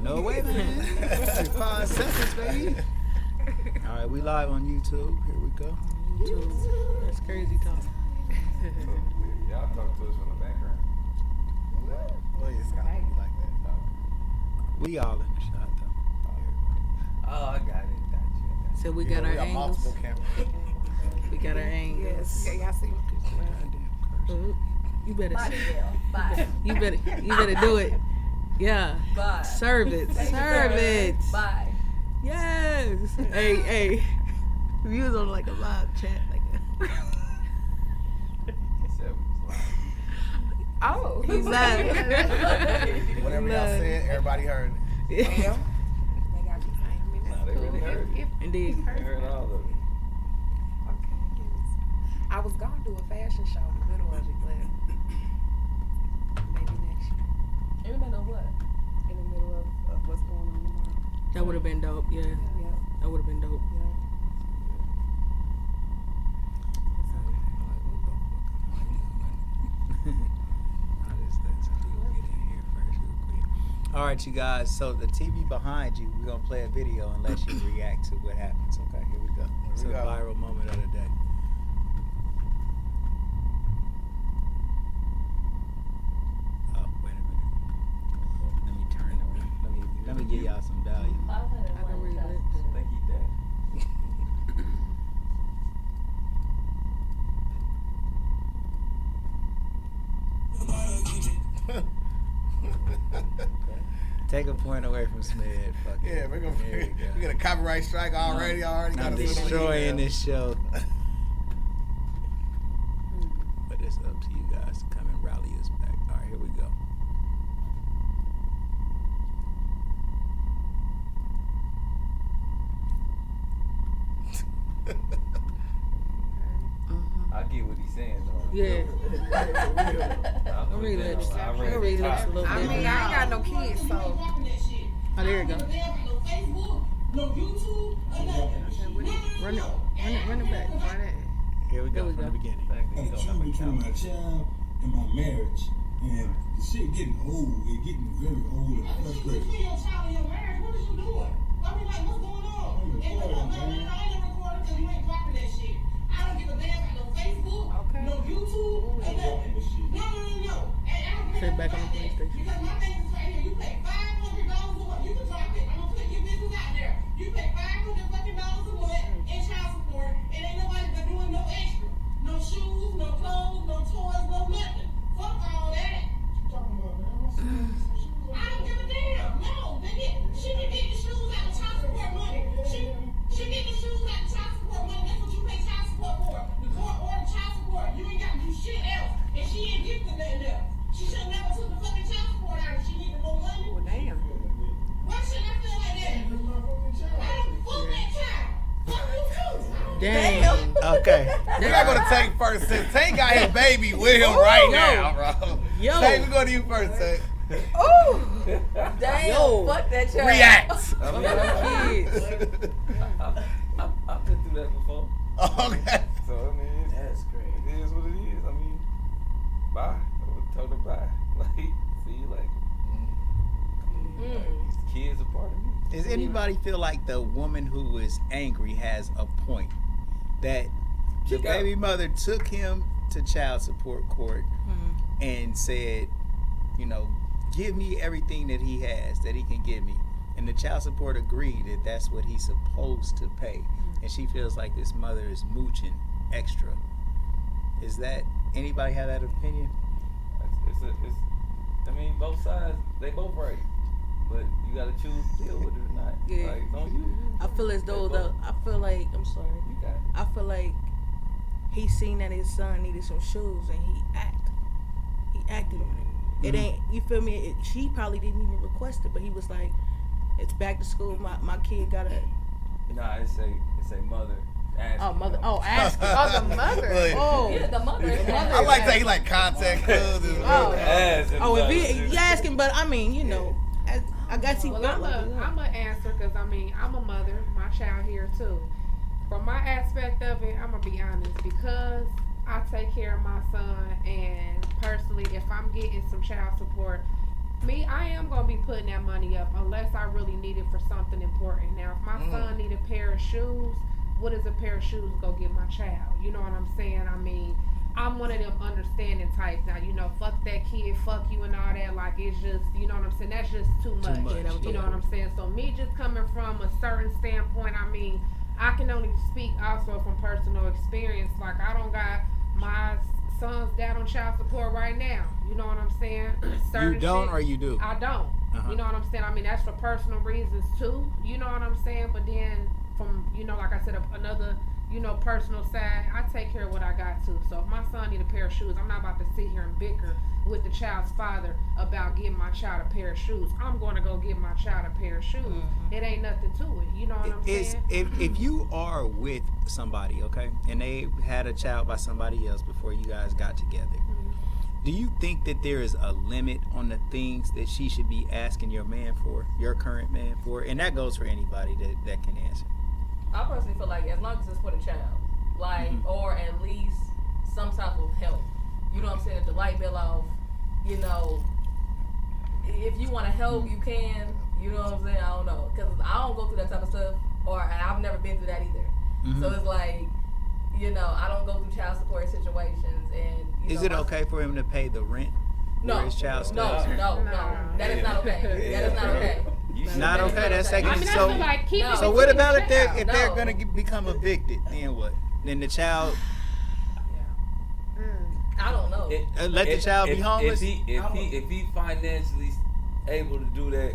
No, wait a minute. 5 seconds, baby. All right, we live on YouTube. Here we go. YouTube. That's crazy talk. Y'all talk to us from the background. Well, it's gotta be like that. We all in the shot, though. Oh, I got it. Got you. So we got our angles. Multiple cameras. We got our angles. Yeah, y'all see. Ooh, you better. Bye. You better do it. Yeah. Bye. Serve it. Serve it. Bye. Yes. Hey. We was on like a live chat like that. Oh. He's live. Whatever y'all said, everybody heard it. Yeah. They got you saying. Nah, they really heard it. Indeed. They heard all of it. Okay. I was gonna do a fashion show in the middle of it, but maybe next year. In the middle of what? In the middle of what's going on tomorrow. That would have been dope. Yeah. Yeah. That would have been dope. Yeah. All right, you guys. So the TV behind you, we're gonna play a video and let you react to what happens. Okay, here we go. It's a viral moment of the day. Oh, wait a minute. Let me turn it. Let me give y'all some value. I can read it. Thank you, Dad. Take a point away from SMED. Fuck it. Yeah, we're gonna Here we go. we get a copyright strike already. I'm got destroying this show. But it's up to you guys to come and rally us back. All right, here we go. I get what he's saying, though. Yeah. I'll read it. I'll I'll read it a little I bit. mean, I ain't got no kids, so. Oh, there you go. Run it back. Run it. Here we go Here we from the go. beginning. Back then, you I don't choose have a between my couch. child and my marriage, and the shit getting old. It getting very old and frustrating. Between your child and your marriage, what is you doing? I mean, like, what's going on? And I ain't recording because you ain't dropping that shit. I don't give a damn about no Facebook, Okay. no YouTube, and nothing. No. And I don't Sit back on the about that. PlayStation. Because my thing is right here. You pay $500 a month. You can drop it. I'm gonna put your business out there. You pay $500 fucking dollars a month in child support, and ain't nobody doing no extra. No shoes, no clothes, no toys, no nothing. Fuck all that. Talking about, man, I'm saying some shit. I don't give a damn. No, she can get the shoes out of child support money. She get the shoes out of child support money. That's what you pay child support for. The court ordered child support. You ain't got to do shit else. And she ain't gifted nothing else. She should have never took the fucking child support out if she needed more money. Well, damn. Why should I feel like that? I don't fuck that child. Fuck you too. Damn. Okay. We're not gonna take first. Since Tank got his baby with him right now, bro. Yo. Tank, we're going to you first, Tank. Ooh. Damn. Yo. Fuck that child. React. I mean, I've been through that before. Okay. So, I mean, That's great. it is what it is. I mean, bye. I would tell her bye. Like, see you later. Like, these kids are part of me. Does anybody feel like the woman who is angry has a point? That the She got- baby mother took him to child support court and said, you know, give me everything that he has, that he can give me. And the child support agreed that that's what he's supposed to pay. And she feels like this mother is mooching extra. Is that, anybody have that opinion? I mean, both sides, they both right. But you gotta choose to deal with it or not. Yeah. Like, don't you? I feel as though I'm sorry. You got it. I feel like he seen that his son needed some shoes and he acted on it. It ain't, you feel me? She probably didn't even request it, but he was like, it's back to school. My kid gotta. Nah, it say mother. Asking, Oh, mother. though. Oh, ask. Oh, the mother. Oh. Yeah, the mother is I like that he like contact clubs. And Oh. Asking Oh, if mother. he asking, but I mean, you know, I got to. Well, I'm a answer because I mean I'm a mother. My child here too. From my aspect of it, I'm gonna be honest because I take care of my son, and personally, if I'm getting some child support, Me, I am gonna be putting that money up unless I really need it for something important. Now, if my son need a pair of shoes, what is a pair of shoes go get my child? You know what I'm saying? I mean, I'm one of them understanding types. Now, you know, fuck that kid, fuck you and all that. Like, it's just, you know what I'm saying? That's just too much. You know what I'm saying? So me just coming from a certain standpoint, I mean, I can only speak also from personal experience. Like, I don't got my son's dad on child support right now. You know what I'm saying? You don't shit, or you do? I don't. You know what I'm saying? I mean, that's for personal reasons too. You know what I'm saying? But then from, you know, like I said, another, you know, personal side, I take care of what I got to. So if my son need a pair of shoes, I'm not about to sit here and bicker with the child's father about getting my child a pair of shoes. I'm going to go get my child a pair of shoes. It ain't nothing to it. You know what I'm saying? If you are with somebody, okay, and they had a child by somebody else before you guys got together, do you think that there is a limit on the things that she should be asking your man for, your current man for? And that goes for anybody that can answer. I personally feel like as long as it's for the child, like, or at least some type of help. You know what I'm saying? If the light bill off, you know, if you want to help, you can. You know what I'm saying? I don't know, because I don't go through that type of stuff, and I've never been through that either. So it's like, you know, I don't go through child support situations, and you Is know, it okay for him to pay the rent? No, his child no, that is not okay. That is not okay. Not okay. That's taking. I mean, I So, feel like keep it so between what about the if they're child. gonna become evicted? Then what? Then the child I don't know. let the child be homeless. If he financially able to do that,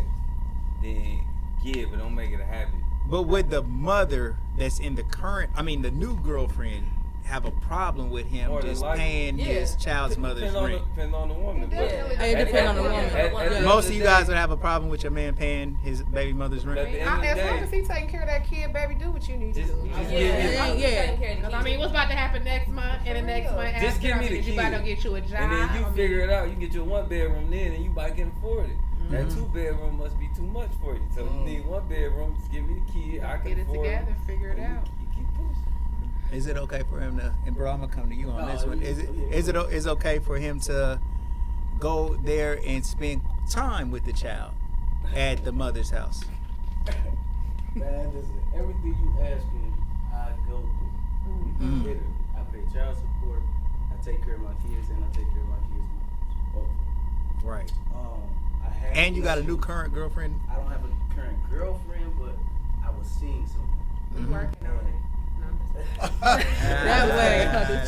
then give, but don't make it a habit. But would the mother that's in the the new girlfriend, have a problem with him More than just likely. paying his child's mother's rent? Depends on the woman. It depends on the woman. Most of you guys would have a problem with your man paying his baby mother's rent. At the end of the As long day, as he taking care of that kid, baby, do what you need to just do. give Yeah. Because I mean, what's about to happen next month and the next month after? Just give me the You about to kid. get you a job. And then you I mean, figure it out. You get your 1 bedroom then, and you might can afford it. That 2 bedroom must be too much for you. So you need 1 bedroom. Just give me the kid. I can Get it afford together, figure it and out. You keep pushing. Is it okay for him to? And bro, I'm gonna come to you on this one. Is it okay for him to go there and spend time with the child at the mother's house? Man, listen, everything you ask me, I go through. Literally, I pay child support, I take care of my kids, and I take care of my kids' moms. Both. Right. I have. And you got a new current girlfriend? I don't have a current girlfriend, but I was seeing someone. We working on it. No, I'm just That way.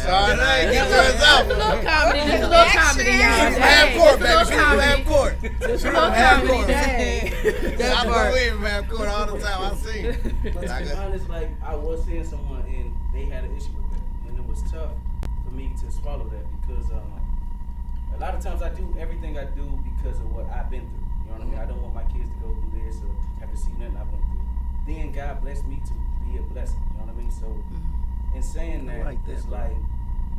Charnae, get yours out. It's a little comedy. It's a little comedy, y'all. From half court, baby. It's She a from little half comedy. court. It's She a from little half comedy. court. Dang. I go in from half court all the time. I see. But to be honest, like, I was seeing someone, and they had an issue with that. And it was tough for me to swallow that because a lot of times I do everything I do because of what I've been through. You know what I mean? I don't want my kids to go through this or have to see nothing I went through. Then God blessed me to be a blessing. You know what I mean? So in saying that, like that, it's bro. like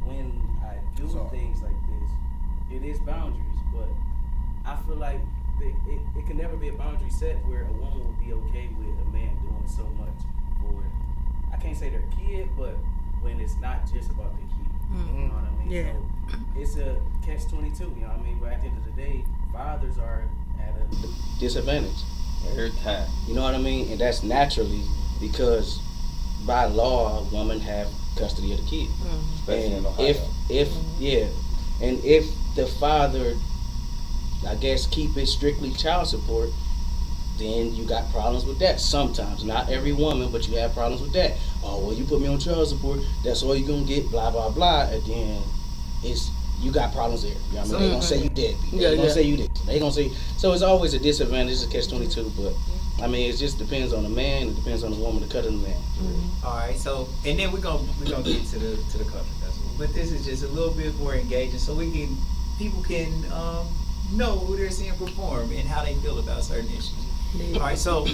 when I do things like this, it is boundaries, but I feel like it can never be a boundary set where a woman will be okay with a man doing so much for, I can't say their kid, but when it's not just about their kid. You know what I mean? Yeah. So it's a catch-22, you know what I mean? But at the end of the day, fathers are at a disadvantage every time. You know what I mean? And that's naturally because by law, a woman have custody of the kid. Especially in And Ohio. and if the father, I guess, keep it strictly child support, then you got problems with that sometimes. Not every woman, but you have problems with that. Oh, well, you put me on child support, that's all you're gonna get, blah, blah, blah. And then you got problems there. You know what I mean? They're gonna say you deadbeat. They're gonna say you this. They're gonna say, so it's always a disadvantage. It's a catch-22, but I mean, it just depends on the man. It depends on the woman to cut in the man. All right. So, and then we're gonna get to the country festival, but this is just a little bit more engaging, so people can know who they're seeing perform and how they feel about certain issues. All right. So,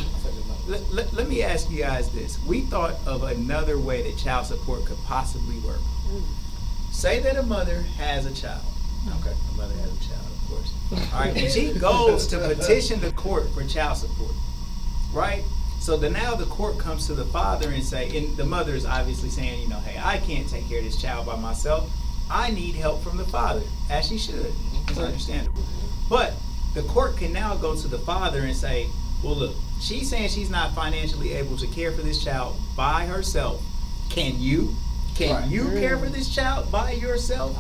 let me ask you guys this. We thought of another way that child support could possibly work. Say that a mother has a child. Okay. A mother has a child, of course. All right. And she goes to petition the court for child support. Right? So now the court comes to the father and and the mother is obviously saying, you know, hey, I can't take care of this child by myself. I need help from the father, as she should. It's understandable. But the court can now go to the father and say, well, look, she's saying she's not financially able to care for this child by herself. Can you care for this child by yourself?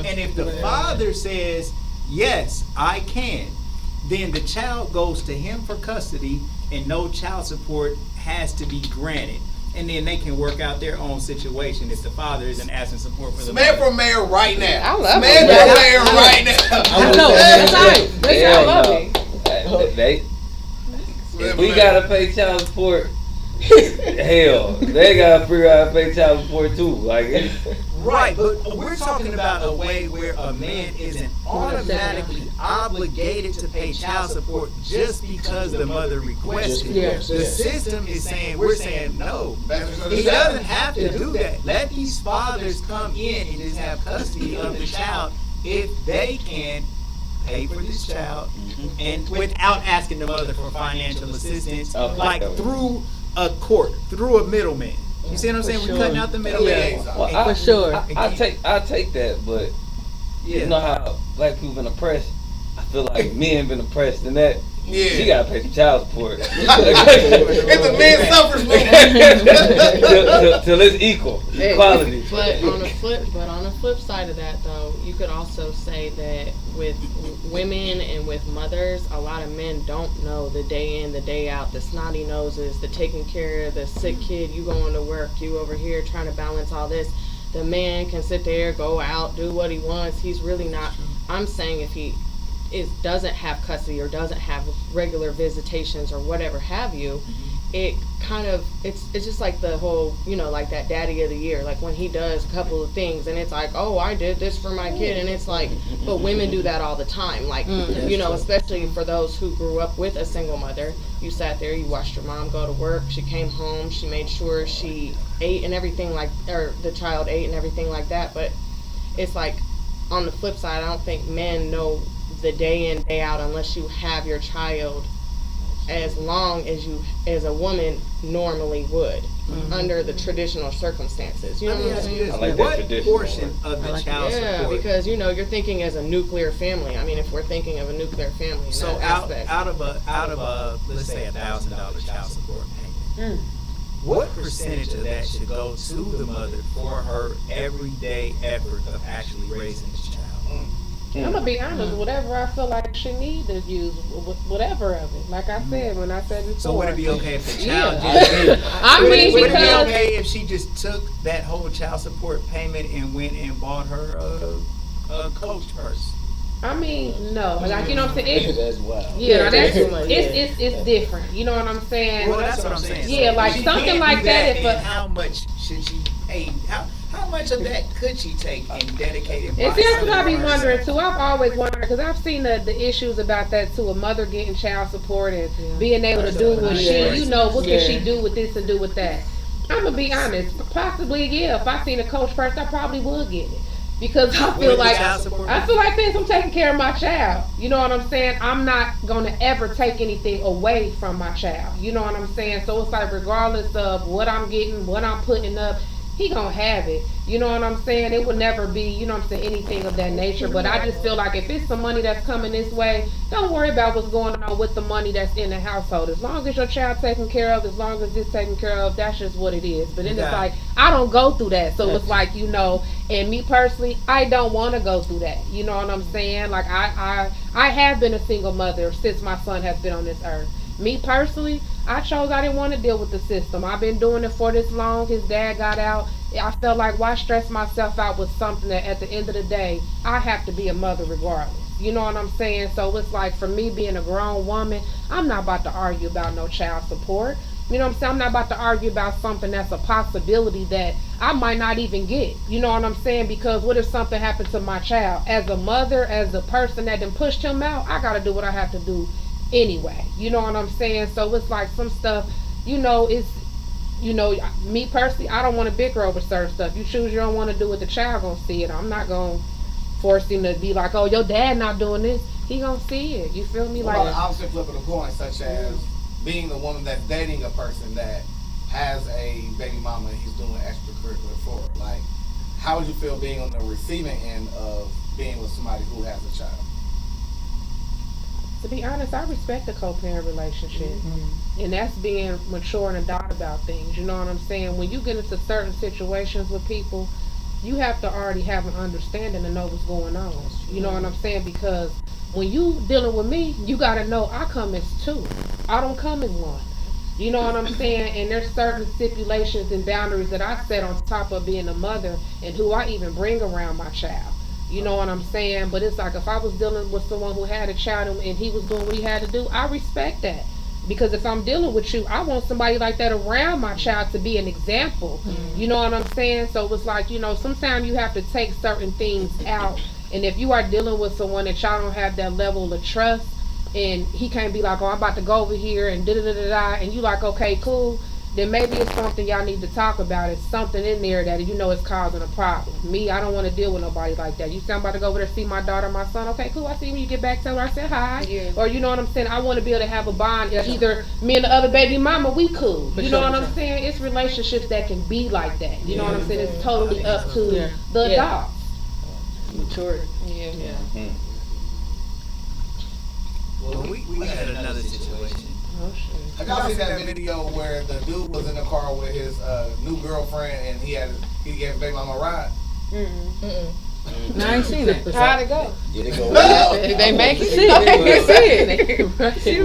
And if the father says, yes, I can, then the child goes to him for custody and no child support has to be granted. And then they can work out their own situation if the father isn't asking support for the SMED for mayor right now. I love SMED it. for mayor right now. I know. That's right. That's how I love it. If we gotta pay child support, hell, they gotta figure out how to pay child support too. Like, right, but we're talking about a way where a man isn't automatically obligated to pay child support just because the mother requested. Yeah. The system is saying, we're saying no. He doesn't have to do that. Let these fathers come in and just have custody of the child if they can pay for this child and without asking the mother for financial assistance, like through a court, through a middleman. You see what I'm saying? We're cutting out the middleman. well, For sure. I take that, but you know how black people been oppressed. I feel like men been oppressed in that. Yeah. She gotta pay some child support. It's a man suffers movement. Till it's equal, equality. But on the flip side of that, though, you could also say that with women and with mothers, a lot of men don't know the day in, the day out, the snotty noses, the taking care of the sick kid, you going to work, you over here trying to balance all this. The man can sit there, go out, do what he wants. He's really not. I'm saying if he doesn't have custody or doesn't have regular visitations or whatever have you, it kind of it's just like the whole, you know, like that daddy of the year, like when he does a couple of things and it's like, oh, I did this for my kid, and it's like, but women do that all the time, like you know, especially for those who grew up with a single mother. You sat there, you watched your mom go to work, she came home, she made sure she ate and everything, like, or the child ate and everything like that. But it's like on the flip side, I don't think men know the day in, day out, unless you have your child as long as you, as a woman normally would, under the traditional circumstances. You know what I'm saying? I like that what tradition. portion of the child support? Because you know, you're thinking as a nuclear family. I mean, if we're thinking of a nuclear family, in So that aspect. out of a let's say $1,000 child support payment, what percentage of that should go to the mother for her everyday effort of actually raising this child? I'm gonna be honest. Whatever I feel like she need to use, whatever of it. Like I said when I said before. So would it be okay if the child I mean, would it be because okay if she just took that whole child support payment and went and bought her a Coach purse? I mean, no, like, you know what I'm saying? That's wild. Yeah, it's different. You know what I'm saying? Well, that's what I'm saying. Yeah, So like she something can't like do that. If then how much should she pay? How much of that could she take and dedicate it? And see, that's what I be wondering too. I've always wondered, because I've seen the issues about that too. A mother getting child support and being able to do what you know, what can she do with this and do with that? I'm gonna be honest. Possibly, yeah. If I seen a Coach first, I probably would get it. Because I feel like since I'm taking care of my child, you know what I'm saying? I'm not gonna ever take anything away from my child. You know what I'm saying? So it's like, regardless of what I'm getting, what I'm putting up, he gonna have it. You know what I'm saying? It would never be, you know what I'm saying, anything of that nature. But I just feel like if it's some money that's coming this way, don't worry about what's going on with the money that's in the household. As long as your child's taken care of, as long as it's taken care of, that's just what it is. But then it's like, I don't go through that. So it's like, you know, and me personally, I don't want to go through that. You know what I'm saying? Like, I have been a single mother since my son has been on this earth. Me personally, I didn't want to deal with the system. I've been doing it for this long. His dad got out. I felt like, why stress myself out with something that at the end of the day, I have to be a mother regardless. You know what I'm saying? So it's like, for me being a grown woman, I'm not about to argue about no child support. You know what I'm saying? I'm not about to argue about something that's a possibility that I might not even get. You know what I'm saying? Because what if something happened to my child? As a mother, as a person that done pushed him out, I got to do what I have to do anyway. You know what I'm saying? So it's like some stuff, you know, it's, you know, me personally, I don't want to bicker over certain stuff. You choose you don't want to do it, the child gonna see it. I'm not gonna force him to be like, oh, your dad not doing this. He gonna see it. You feel me? What Like, about the opposite flip of the coin, such as being the woman that's dating a person that has a baby mama and he's doing extracurricular for her? Like, how would you feel being on the receiving end of being with somebody who has a child? To be honest, I respect the co-parent relationship. And that's being mature and adult about things. You know what I'm saying? When you get into certain situations with people, you have to already have an understanding to know what's going on. You know what I'm saying? Because when you dealing with me, you gotta know I come as two. I don't come in one. You know what I'm saying? And there's certain stipulations and boundaries that I set on top of being a mother and who I even bring around my child. You know what I'm saying? But it's like if I was dealing with someone who had a child and he was doing what he had to do, I respect that. Because if I'm dealing with you, I want somebody like that around my child to be an example. You know what I'm saying? So it's like, you know, sometimes you have to take certain things out. And if you are dealing with someone that y'all don't have that level of trust, and he can't be like, oh, I'm about to go over here and da-da-da-da-da, and you like, okay, cool, then maybe it's something y'all need to talk about. It's something in there that you know is causing a problem. Me, I don't want to deal with nobody like that. You say I'm about to go over there see my daughter, my son, okay, cool, I see you when you get back, tell her I said hi. Yeah. Or you know what I'm saying? I want to be able to have a bond. Either me and the other baby mama, we cool. You know what I'm saying? It's relationships that can be like that. You know what I'm saying? It's totally up to the adult. Maturity. Yeah. Well, we had another situation. Oh, shit. I got seen that video where the dude was in the car with his new girlfriend and he gave his baby mama a ride. No, I ain't seen that. How'd it go? Did it go They make it see.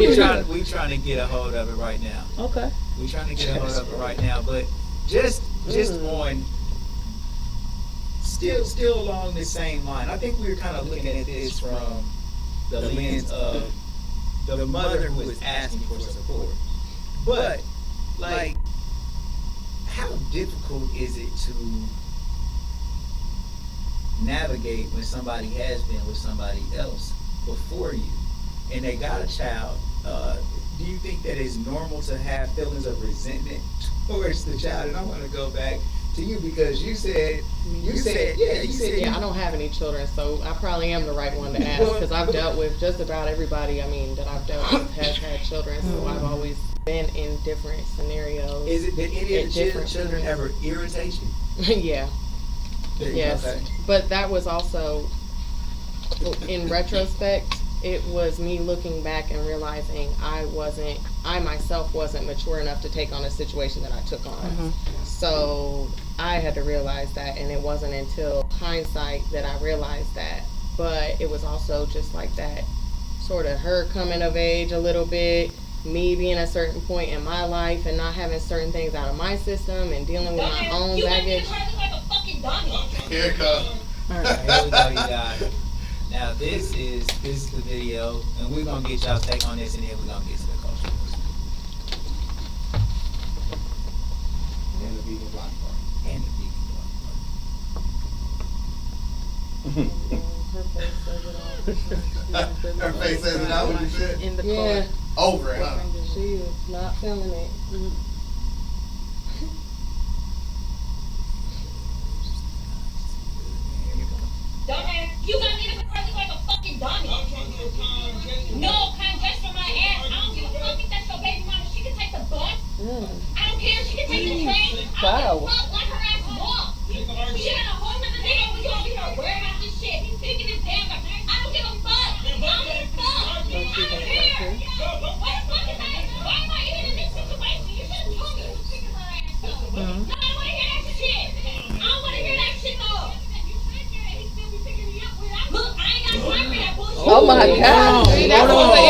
We trying to get a hold of it right now. Okay. We trying to get a hold of it right now, but just on still along the same line. I think we were kind of looking at this from the lens of the mother who is asking for support. But like, how difficult is it to navigate when somebody has been with somebody else before you and they got a child? Do you think that it's normal to have feelings of resentment towards the child? And I want to go back to you because you said I don't have any children, so I probably am the right one to ask because I've dealt with just about everybody. I mean, that I've dealt with has had children, so I've always been in different scenarios. Did any of the children ever irritate you? Yeah. Yes, okay. but that was also, in retrospect, it was me looking back and realizing I myself wasn't mature enough to take on a situation that I took on. So I had to realize that, and it wasn't until hindsight that I realized that. But it was also just like that, sort of her coming of age a little bit, me being at a certain point in my life and not having certain things out of my system and dealing with my own baggage. Here it comes. All right, here we go, you guys. Now this is the video, and we're gonna get y'all take on this, and then we're gonna get to the culture. And the vegan block party. And the vegan block party. Her face says it out and shit. In the car. Yeah, Over it, huh? she is not feeling it. Dumbass, you got me to crazy like a fucking dummy. No, just for my ass. I don't give a fuck if that's your baby mama. She can take the bus. I don't care if she can take the train. I don't give a fuck. Let her ass walk. She got a whole nother day when you over here worried about this shit. He's thinking this damn guy. I don't give a fuck. I don't give a fuck. I don't care. What the fuck is that? Why am I even in this situation? You should have told me who's picking her ass up. No, I don't want to hear that shit. I don't want to hear that shit though. Look, I ain't got time for that bullshit. Oh my God! See, that's what the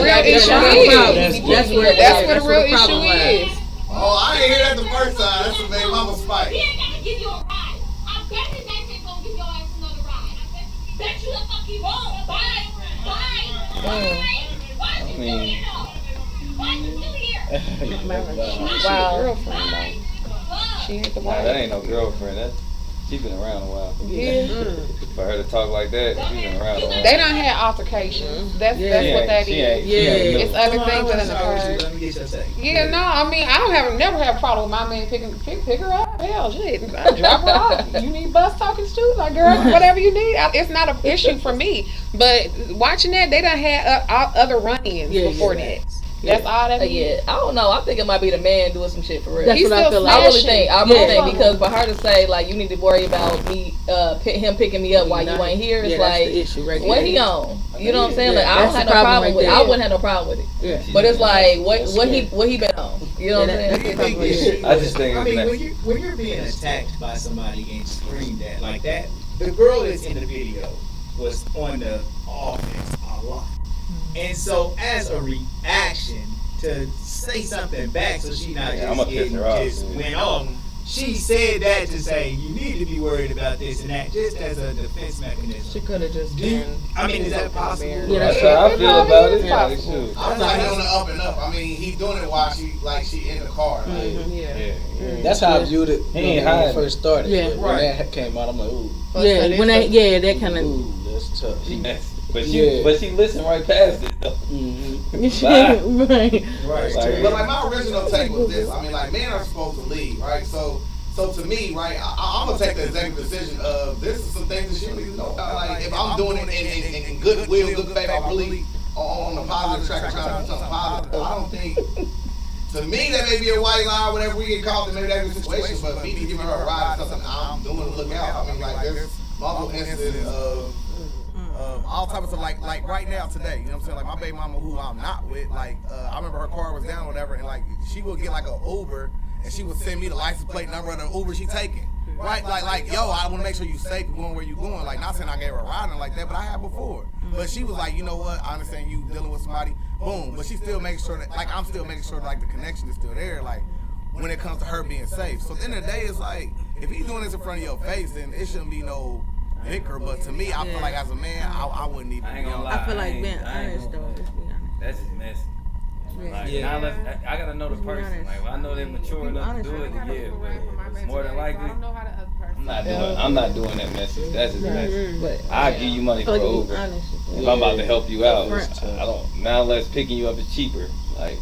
real issue is. That's where the real issue is. Oh, I didn't hear that the first time. That's the baby mama spike. He ain't gotta give you a ride. I bet his ass ain't gonna give your ass another ride. Bet you the fuck he won't. Bye. Why is he still here though? Why is he still here? Wow. She ain't the Nah, that ain't no girlfriend. She's been around a while. For her to talk like that, she's been around a while. They done had altercations. That's what that is. It's other things that occurred. Let me get your take. Yeah, no, I mean, I never have a problem with my man pick her up. Hell, shit, I drop her off. You need bus talking to? Like, girl, whatever you need. It's not an issue for me. But watching that, they done had other run-ins before that. That's all that means. Yeah, I don't know. I think it might be the man doing some shit for real. That's He's what I still feel like. I really smashing. think. I really think because for her to say like you need to worry about me, him picking me up while you ain't here, it's that's like the issue right what there. he on? You know what I'm saying? Like I That's don't have the no problem problem right with it. there. I wouldn't have no problem with it. Yeah. But it's like what he been on? You know what I'm that's saying? the problem right there. I just think I it's mean, messy. when you're being attacked by somebody and screamed at like that, the girl that's in the video was on the offense a lot, and so as a reaction to say something back, so she not Yeah, I'ma just piss getting her off, just yeah. went off. She said that to say you need to be worried about this and that, just as a defense mechanism. She could have just Do you- been. I mean, is that possible? Yeah, That's how I feel about it. Yeah, Possible. shoot. I'm like on the up and up. I mean, he's doing it while she in the car. Like, Yeah. That's how I viewed it He ain't when it hiding. first started. Yeah. But when that came out, I'm like, ooh, Yeah, when that kind of. ooh, that's tough. She messy. But Yeah. she listened right past it though. Mm-hmm. right. Right. but like my original take was this. I mean, like men are supposed to lead, right? So to me, right, I'm gonna take the executive decision of this is some things that she don't even know about. Like if I'm doing it in goodwill, good faith, I'm really on the positive track, trying to do something positive. I don't think. To me, that may be a white line, whatever we get called it, maybe that's the situation. But me giving her a ride is something I'm doing to look out. I mean, like there's multiple instances of all types of stuff. Like right now today, you know what I'm saying? Like my baby mama, who I'm not with, like I remember her car was down or whatever, and like she would get like an Uber, and she would send me the license plate number of the Uber she taking. Right, like, yo, I want to make sure you safe going where you going. Like, not saying I gave her a ride like that, but I have before. But she was like, you know what? I understand you dealing with somebody. Boom. But she still makes sure that, like, I'm still making sure that, like, the connection is still there. Like, when it comes to her being safe. So at the end of the day, it's like, if he's doing this in front of your face, then it shouldn't be no bicker. But to me, I feel like as a man, I wouldn't even. I ain't gonna lie. I feel like ain't- being I ain't honest though. gonna- Let's be honest. That's just messy. Like, Yeah. now I gotta know the Let's be person. honest. Like, if I know they're mature Be enough to honest. do it, I gotta yeah. move away from my But baby more than daddy, so likely, I don't know how the other person. I'm not doing that message. That's just messy. But I'll give you money I for feel like Uber. be honest. If I'm about to help you out, Right. I don't. Now unless picking you up is cheaper. Like,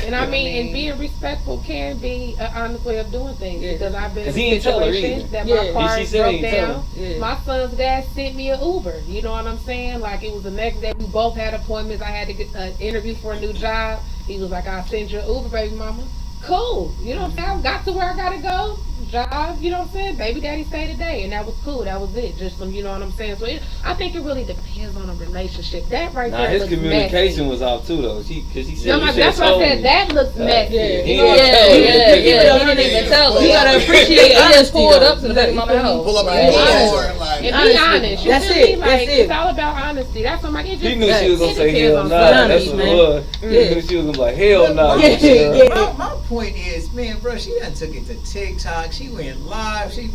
And I mean, and being respectful can be an honest way of doing things. Yeah. Because I've been in 'Cause he ain't tell her situations either. that Yeah. my car She said broke he ain't tell down. her. Yeah. My son's dad sent me an Uber. You know what I'm saying? Like it was the next day. We both had appointments. I had to get an interview for a new job. He was like, "I'll send you an Uber, baby mama." Cool. You know what I'm saying? I got to where I gotta go. Job. You know what I'm saying? Baby daddy stayed today, and that was cool. That was it. Just some. You know what I'm saying? So I think it really depends on a relationship. That right nah, there. his looks communication messy. was off too though. Cause he said, No, he that's said what I told said. me. That looks messy. Yeah. You He know what I'm didn't tell saying? her. Yeah. He didn't even tell her. You gotta appreciate He just honesty. pulled though. up to the baby mama house. Pull up Like, in the honest. door, like. And be Honestly. honest. You That's feel it. me? Like That's it. it's all about honesty. That's what I'm like. It He just knew she was gonna it say depends hell on nah. somebody. That's what man. it was. He knew she was gonna be like hell nah. Yeah. Yeah. My point is, man, bro, she done took it to TikTok. She went live. She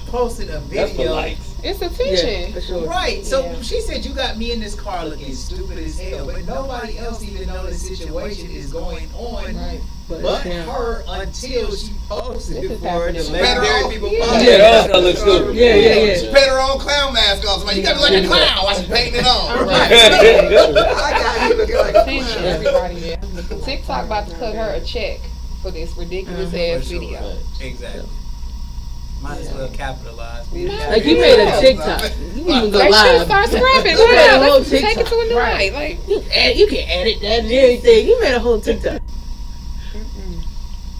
posted a That's for video. likes. It's a Yeah, teaching. for sure. Right. So Yeah. she said you got me in this car looking stupid as hell, but nobody else even know the situation is going on. Right. But yeah. her until she posted This it is for happening. the legendary people. Yeah. podcast. Yeah, that's gonna look stupid. Yeah. She painted her own clown mask on. So like, you gotta look like a clown while she painting it on. I got you looking like a Teaching clown. everybody. Yeah. TikTok about to cut her a check for this ridiculous ass For sure. video. Exactly. Might as well capitalize. Like you made a TikTok. You can even go They should live. start scrubbing. You made a Right. whole Let's take it TikTok. to a new Right. height. Like You can edit that and everything. You made a whole TikTok.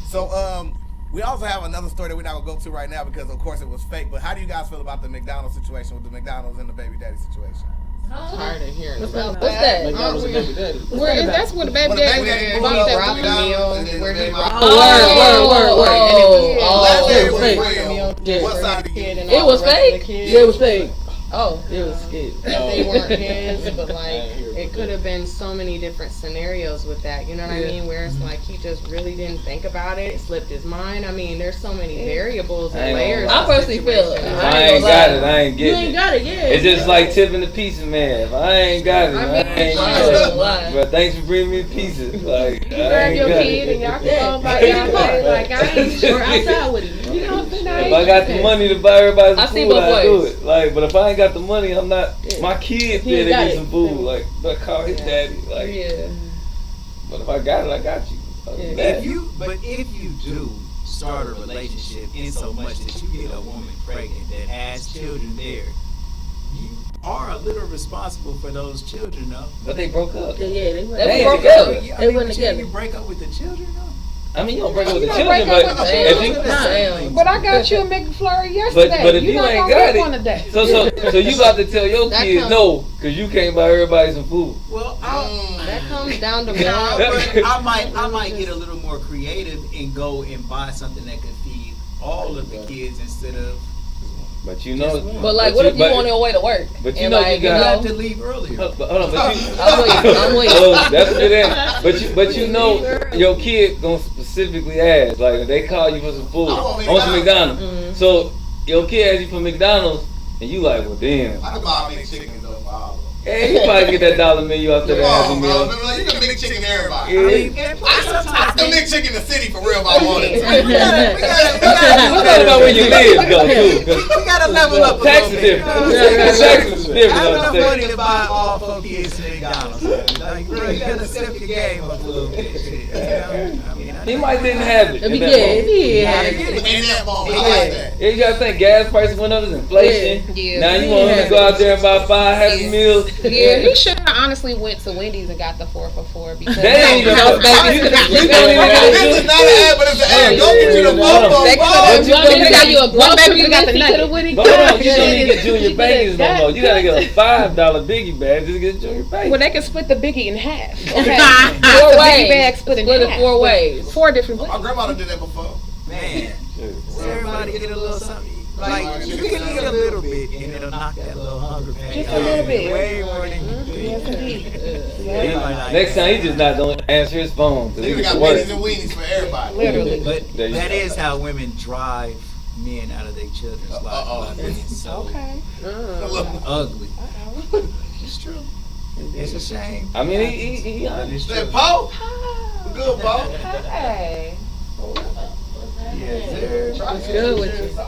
So we also have another story that we're not gonna go to right now because of course it was fake. But how do you guys feel about the McDonald's situation with the McDonald's and the baby daddy situation? Tired of hearing about What's that? McDonald's and baby daddy. where if that's what the baby When the baby daddy daddy bought pulled that up ramen to McDonald's meal. and then Where the he baby brought Oh, word. Last day it was was fake. real. Yeah. What side do you? It was fake? Yeah, it was fake. Oh. It was skit. they weren't his, but like I ain't hear it about could that. have been so many different scenarios with that. You know what I Yeah. mean? Where it's like he just really didn't think about it, slipped his mind. I mean, there's so many variables I and ain't layers. gonna I to personally the feel situation. If I ain't got it, I ain't You getting ain't it. got it, yeah. It's just like tipping the pizza man. If I ain't got it, I ain't I ain't got gonna it. lie. But thanks for bringing me pizza. Like, You I grab ain't your got kid it. and y'all can Yeah. go by Yeah. y'all way. Like I ain't Or outside with him. You know what I'm saying? If I got the money to buy everybody I some see food, both I do ways. it. Like, but if I ain't got the money, I'm not. Yeah. My kid He said got they need it. some food. Like, but call his Yeah. daddy. Like, Yeah. but if I got it, I got you. Other than Yeah. that, If you do start a relationship in so much that you get a woman pregnant that has children there, are a little responsible for those children, though. But they broke up. Yeah, they were. They They ain't broke together. up. Yeah, They went but together. You break up with the children, though. I mean, you don't break up with the You don't children, break up but with the if children. you, But I got you a McFlurry yesterday. but if you you not ain't gonna got get one it, today. so you about to tell your That kids comes- no, because you can't buy everybody some food. Well, That comes down to no, moral. but I might get a little more creative and go and buy something that could feed all of the kids instead of. But you know, But like, what if you on your way to work? But you And, know like, you You got. have to leave earlier. Hold on, but you. I'm waiting. Oh, that's a good answer. But you know your kid gonna specifically ask, like if they call you for some food, I I want want some McDonald's. McDonald's. So your kid asks you for McDonald's, and you like, well, damn. I can buy a big chicken though for all of them. Hey, you probably get that $1 menu after that Happy Come on, bro. Meal. Remember, like, you can big chicken everybody. Yeah. I can big chicken in the city for real if I wanted to. It's not about where you live, though, too. 'Cause We gotta level up a tax little is bit. different. Tax is different. I on have the enough money state. to buy all 4 kids McDonald's. Like, bro, you gotta step your game up a little bit. Shit, you know? I mean, He might didn't have it. Let me at that get moment. it. you gotta Yeah. get it. In that moment, I like that. Yeah, you gotta think gas prices went up, there's inflation. Yeah. Now you want him to go out there and buy 5 Happy Meals. Yeah, he should have honestly went to Wendy's and got the 4 for $4 because That ain't even house babies. you don't even This gotta is not an ad, but it's an ad. Go get you the Bobo They Bob. could you have don't got you a One grocery baby and got the nugget. But hold on, you don't even get junior baggies no more. You gotta get a $5 biggie bag just to get junior baggies. Well, they can split the biggie in half. Okay. The 4 biggie ways. bag split in Split it half. 4 ways. 4 different My ways. grandmother did that before. Man, everybody get a little something. Like, you can eat a little bit and it'll knock that little hunger pain. Just a little bit. Way more than you think. Yes, indeed. Everybody like Next time he just not gonna answer his phone because he Nigga gets got to work. pennies and weenies for everybody. Literally. But There you that go. is how women drive men out of their children's lives. by being so Okay. ugly. It's true. It's a shame. I mean, he But honest. it's That true. Poe? Good Poe. Hey. Yes, sir. What's good with you?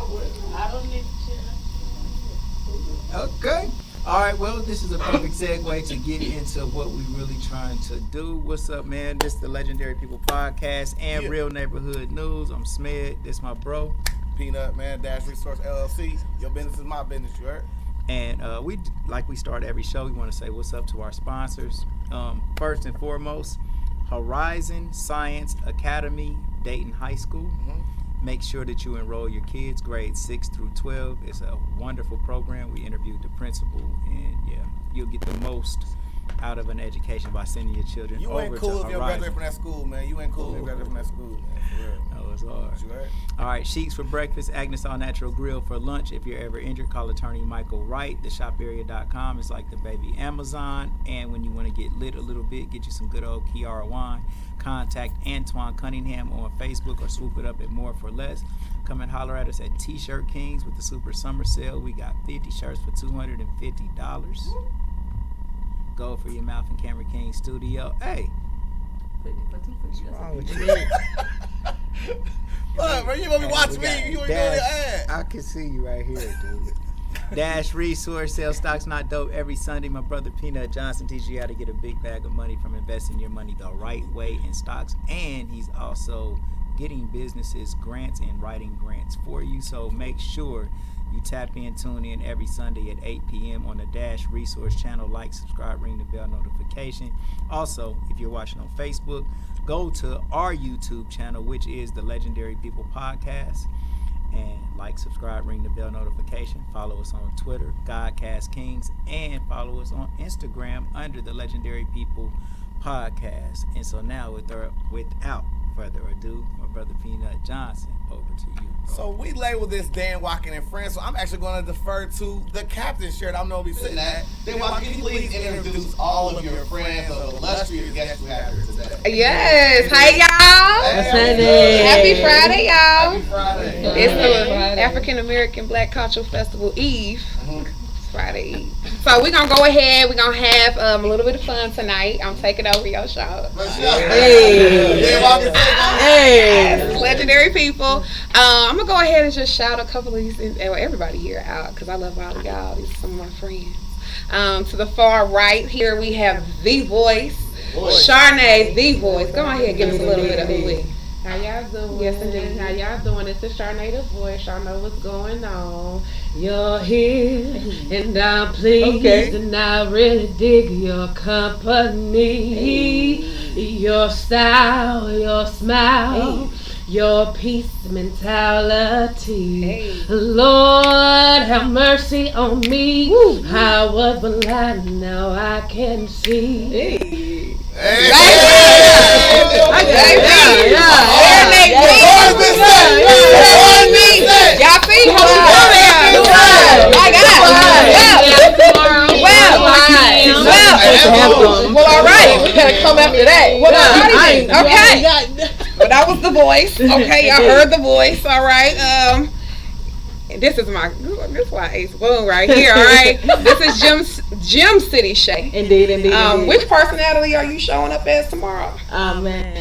Okay. All right. Well, this is a perfect segue to get into what we really trying to do. What's up, man? This is the Legendary People Podcast and Yeah. Real Neighborhood News. I'm SMED. This my bro. Peanut, man, Dash Resource LLC. Your business is my business, you heard? And we, like we start every show, we want to say what's up to our sponsors. First and foremost, Horizon Science Academy, Dayton High School. Make sure that you enroll your kids grades 6 through 12. It's a wonderful program. We interviewed the principal, and yeah, you'll get the most out of an education by sending your children You over ain't to cool if you Horizon. graduate from that school, man. You ain't cool if you graduate from that school, man. For real. Oh, it's hard. You heard? All right, Sheiks for breakfast, Agnes All Natural Grill for lunch. If you're ever injured, call attorney Michael Wright. TheShopArea.com is like the baby Amazon. And when you want to get lit a little bit, get you some good old Kiara wine. Contact Antoine Cunningham on Facebook or swoop it up at More for Less. Come and holler at us at T-Shirt Kings with the Super Summer Sale. We got 50 shirts for $250. Go for your Mouth and Camera King Studio. Hey, what's wrong with you? Look, bro, you gonna be watching me. You ain't doing your ad. I can see you right here, dude. Dash Resource, sell stocks not dope every Sunday. My brother Peanut Johnson teaches you how to get a big bag of money from investing your money the right way in stocks. And he's also getting businesses grants and writing grants for you. So make sure you tap in, tune in every Sunday at 8 p.m. on the Dash Resource channel. Like, subscribe, ring the bell notification. Also, if you're watching on Facebook, go to our YouTube channel, which is the Legendary People Podcast. And like, subscribe, ring the bell notification. Follow us on Twitter, Godcast Kings, and follow us on Instagram under the Legendary People Podcast. And so now, without further ado, my brother Peanut Johnson, over to you, bro. So we label this Dan Watkins and Friends, so I'm actually going to defer to the captain shirt I'm going to be sitting at. Dan Watkins, can you please introduce all of your friends of the illustrious guests we have here today? Yes. Hey, y'all. What's happening? Happy Friday, y'all. Happy Friday. It's the African American Black Cultural Festival Eve. It's Friday Eve. So we're going to go ahead. We're going to have a little bit of fun tonight. I'm taking over your show. Hey. Dan Watkins, Hey. Legendary People. I'm going to go ahead and just shout a couple of these, everybody here out, because I love all of y'all. These are some of my friends. To the far right here, we have The Voice. Charnae The Voice. Go ahead and give us a little bit of who we. How y'all doing? Yes, indeed. How y'all doing? It's the Charnae Tha Voice. Y'all know what's going on. You're here and I'm pleased and I really dig your company. Your style, your smile, your peace mentality. Lord have mercy on me. I was blind, now I can see. Y'all see? Well, all right. We gotta come after that. Okay. Well, that was The Voice. Okay, y'all heard The Voice. All right. This is why Ace Boone right here. All right. This is Gym City Shay. Indeed. Which personality are you showing up as tomorrow? Oh man,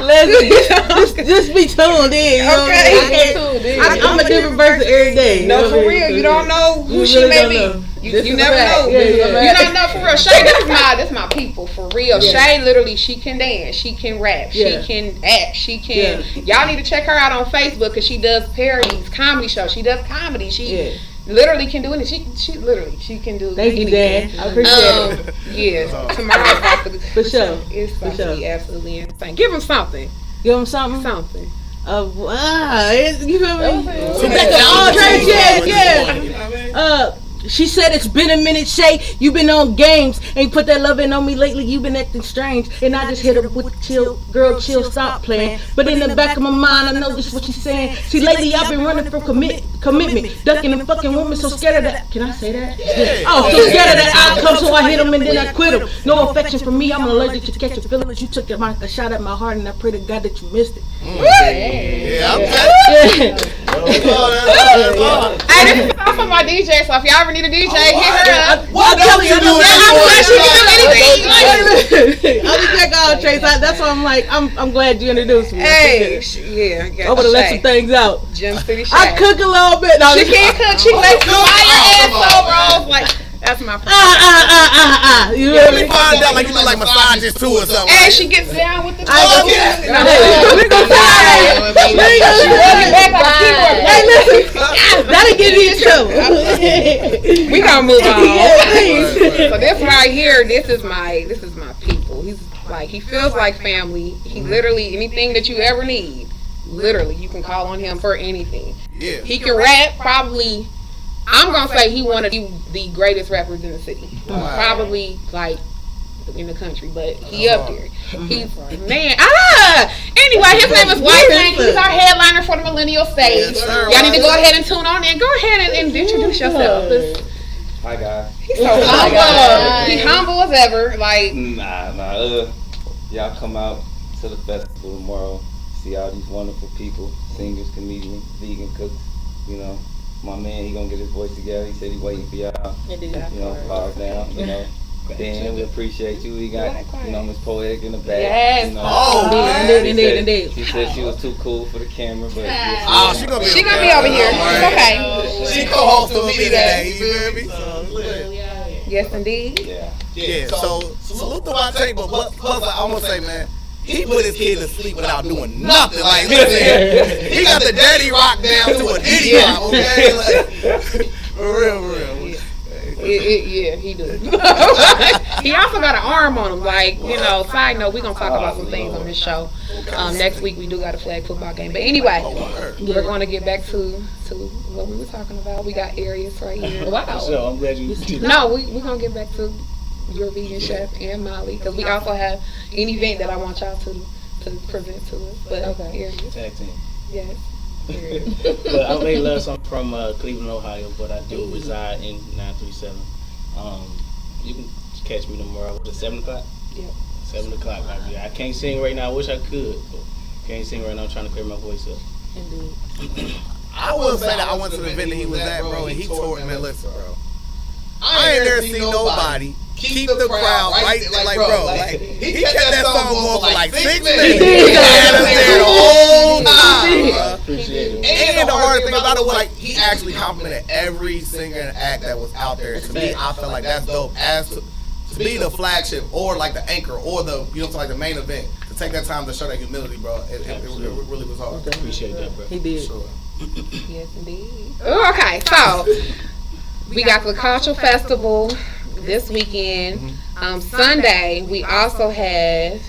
listen, just be tuned in. Okay. I'm a different person every day. No, for real. You don't know who she may be. You never know. You don't know for real. Shay, this my people for real. Yeah. Shay, literally, she can dance, she can rap, she can act, she can. Y'all need to check her out on Facebook because she does parodies, comedy shows. She does comedy. She literally can do anything. She literally can do. Thank you, Dad. I appreciate it. Yeah, tomorrow's about to for sure. It's about to be absolutely insane. Give him something. Give him something. Something. You feel me? Yeah. She said it's been a minute, Shay. You been on games. Ain't put that love in on me lately. You been acting strange. And I just hit her with chill, girl, chill, stop playing. But in the back of my mind, I know just what she's saying. See, lately I've been running from commitment, ducking the fucking woman. So scared of that. Can I say that? Oh, so scared of that outcome. So I hit him and then I quit him. No affection from me. I'm allergic to catch your feelings. You took a shot at my heart, and I pray to God that you missed it. Yeah, okay. Hey, this is also my DJ. So if y'all ever need a DJ, hit her up. What else you do? She can do anything. I'll be check out, Trace. That's why I'm like, I'm glad you introduced me. Hey, yeah. I'm gonna let some things out. Gym City Shay. I cook a little bit. No, she can't cook. She makes fire ass rolls. Like that's my friend. You really find out like you look like massages too or something. And she gets down with the. We gonna find. Hey, listen, that'll give you a trouble. We gonna move on. So this right here, this is my people. He's like, he feels like family. He literally, anything that you ever need, literally, you can call on him for anything. Yeah. He can rap, probably. I'm gonna say he one of the greatest rappers in the city. Probably like in the country, but he up there. He's man. Anyway, his name is Watkins. He's our headliner for the Millennial Stage. Y'all need to go ahead and tune on in. Go ahead and introduce yourself. Hi guys. He's so humble. He humble as ever. Like y'all come out to the festival tomorrow. See all these wonderful people, singers, comedians, vegan cooks. You know, my man, he gonna get his voice together. He said he waiting for y'all. You know, pause down. You know. Dan, we appreciate you. We got, Miss Poetic in the back. Yes. You know, Indeed. She said she was too cool for the camera, but she gonna be over here. It's okay. She co-hosts with me today. You feel me? Yes, indeed. Yeah. So salute to my take, but plus I'm gonna say, man, he put his kid to sleep without doing nothing. Like, listen, he got the daddy rock down to an idiot. Okay, like, for real. Yeah, he does. He also got an arm on him. Like, side note, we're going to talk about some things on this show. Next week, we do got a flag football game. But anyway, we're going to get back to what we were talking about. We got Arius right here. Wow. So I'm glad you. No, we're going to get back to your vegan chef and Molly. Because we also have an event that I want y'all to present to us. But Arius. Tag team. Yes. But I made love. I'm from Cleveland, Ohio, but I do reside in 937. You can catch me tomorrow at 7 o'clock. Yep. 7 o'clock. I can't sing right now. I wish I could, but can't sing right now. I'm trying to clear my voice up. Indeed. I will say that I went to the event that he was at, bro, and he told me, man, listen, bro, I ain't never seen nobody keep the crowd right there, like, bro, like, he kept that song going for like 6 minutes. He had us there the whole time, bro. Appreciate it. And the hard thing about it was, like, he actually complimented every singer and act that was out there. To me, I felt like that's dope. As to be the flagship or like the anchor or the, like the main event, to take that time to show that humility, bro. It really was hard. Okay. Appreciate that, bro. He did. Sure. Yes, indeed. Okay, so we got the cultural festival this weekend. Sunday, we also had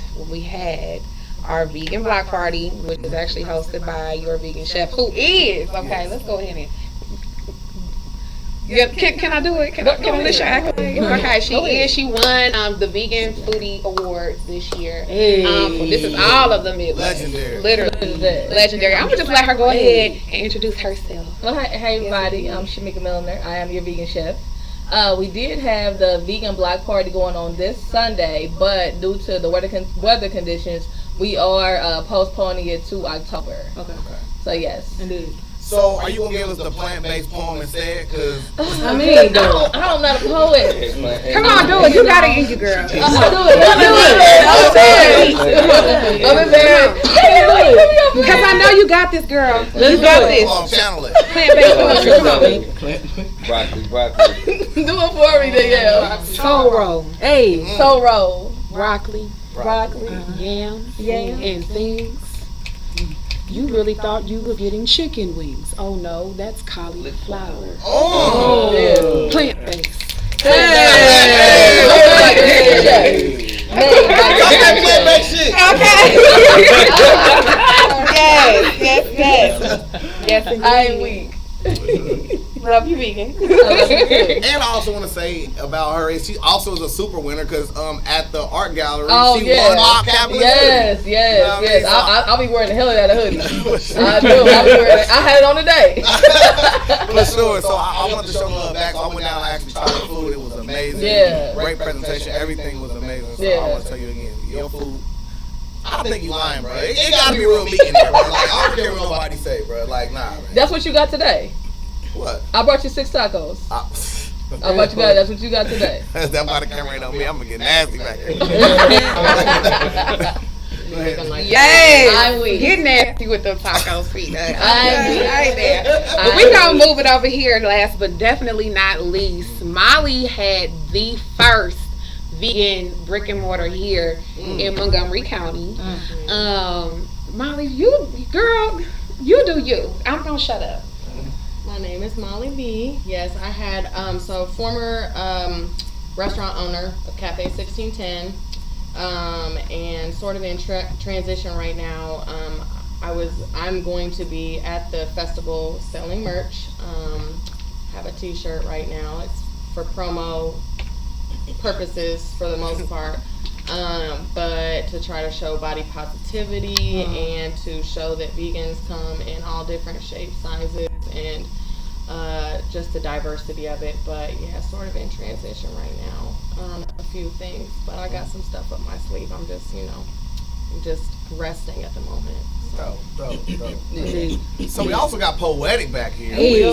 our vegan block party, which is actually hosted by your vegan chef, who is let's go ahead and. Yeah, can I do it? Can I list your accolades? Okay, she won the Vegan Foodie Awards this year. This is all of them. Legendary. Literally legendary. I'm gonna just let her go ahead and introduce herself. Well, hey everybody, I'm Shamika Milliner. I am your vegan chef. We did have the vegan block party going on this Sunday, but due to the weather conditions, we are postponing it to October. Okay. So yes. Indeed. So, are you gonna give us the plant-based poem instead? Cause I mean, I don't know the poet. Come on, do it. You got it in you, girl. Do it. Because I know you got this, girl. Let's got do it. this. Channel it. Plant-based Broccoli. Do it for me, Danielle. soul roll. Hey. Soul roll. Broccoli. Yams. And things. You really thought you were getting chicken wings. Oh no, that's cauliflower. Oh. Plant-based. Hey. Plant-based shit. Yes, I ain't weak. Love you, vegan. And I also want to say about her is she also is a super winner because at the art gallery she won our capitalist. Yes. I'll be wearing the hell out of hoodie. I do. I'll be wearing it. I had it on today. For sure. So I wanted to show love back. So I went down and actually tried the food. It was amazing. Yeah. Great presentation. Everything was amazing. So Yeah. I want to tell you again, your food. I think you lying, bro. It gotta be real meat in there, bro. Like I don't care what nobody say, bro. Like nah, man. That's what you got today. What? I brought you 6 tacos. That's what you got today. That's why the camera ain't on me. I'm gonna get nasty back here. Yay! I'm weak. Get nasty with them tacos, feet. I'm there. But we gonna move it over here last, but definitely not least. Molly had the first vegan brick and mortar here in Montgomery County. Molly, you do you. I'm gonna shut up. My name is Molly B. Yes, I had former restaurant owner of Cafe 1610, and sort of in transition right now. I'm going to be at the festival selling merch. Have a T-shirt right now. It's for promo purposes for the most part. But to try to show body positivity and to show that vegans come in all different shapes, sizes, and just the diversity of it. But yeah, sort of in transition right now. A few things, but I got some stuff up my sleeve. I'm just resting at the moment. Dope. So we also got Poetic back here. Hey.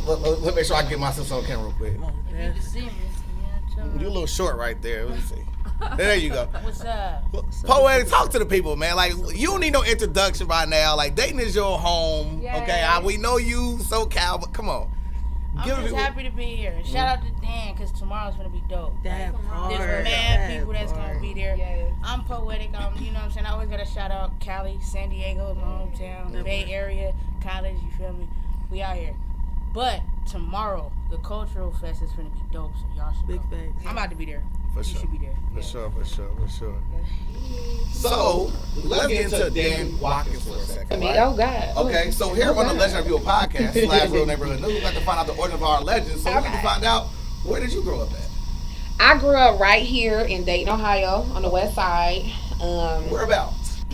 Let me make sure I get myself on camera real quick. You're a little short right there. Let me see. There you go. What's up? Poetic, talk to the people, man. Like, you don't need no introduction right now. Like, Dayton is your home. Yes. Okay, we know you, SoCal, but come on. I'm just happy to be here. Shout out to Dan, because tomorrow's going to be dope. That part. There's mad people that's going to be there. Yes. I'm Poetic. You know what I'm saying? I always got to shout out Cali, San Diego, my hometown, Bay Area, college, you feel me? We out here. But tomorrow, the Cultural Fest is going to be dope, so y'all should Big go. thanks. I'm about to be there. For You sure. should be there. For sure. So, let's get into Dan Watkins for a second. Right? Oh, God. Okay, so here on the Legend of You podcast / Real Neighborhood News, we like to find out the origin of our legends. So we like to find out, where did you grow up at? I grew up right here in Dayton, Ohio, on the west side. Whereabouts?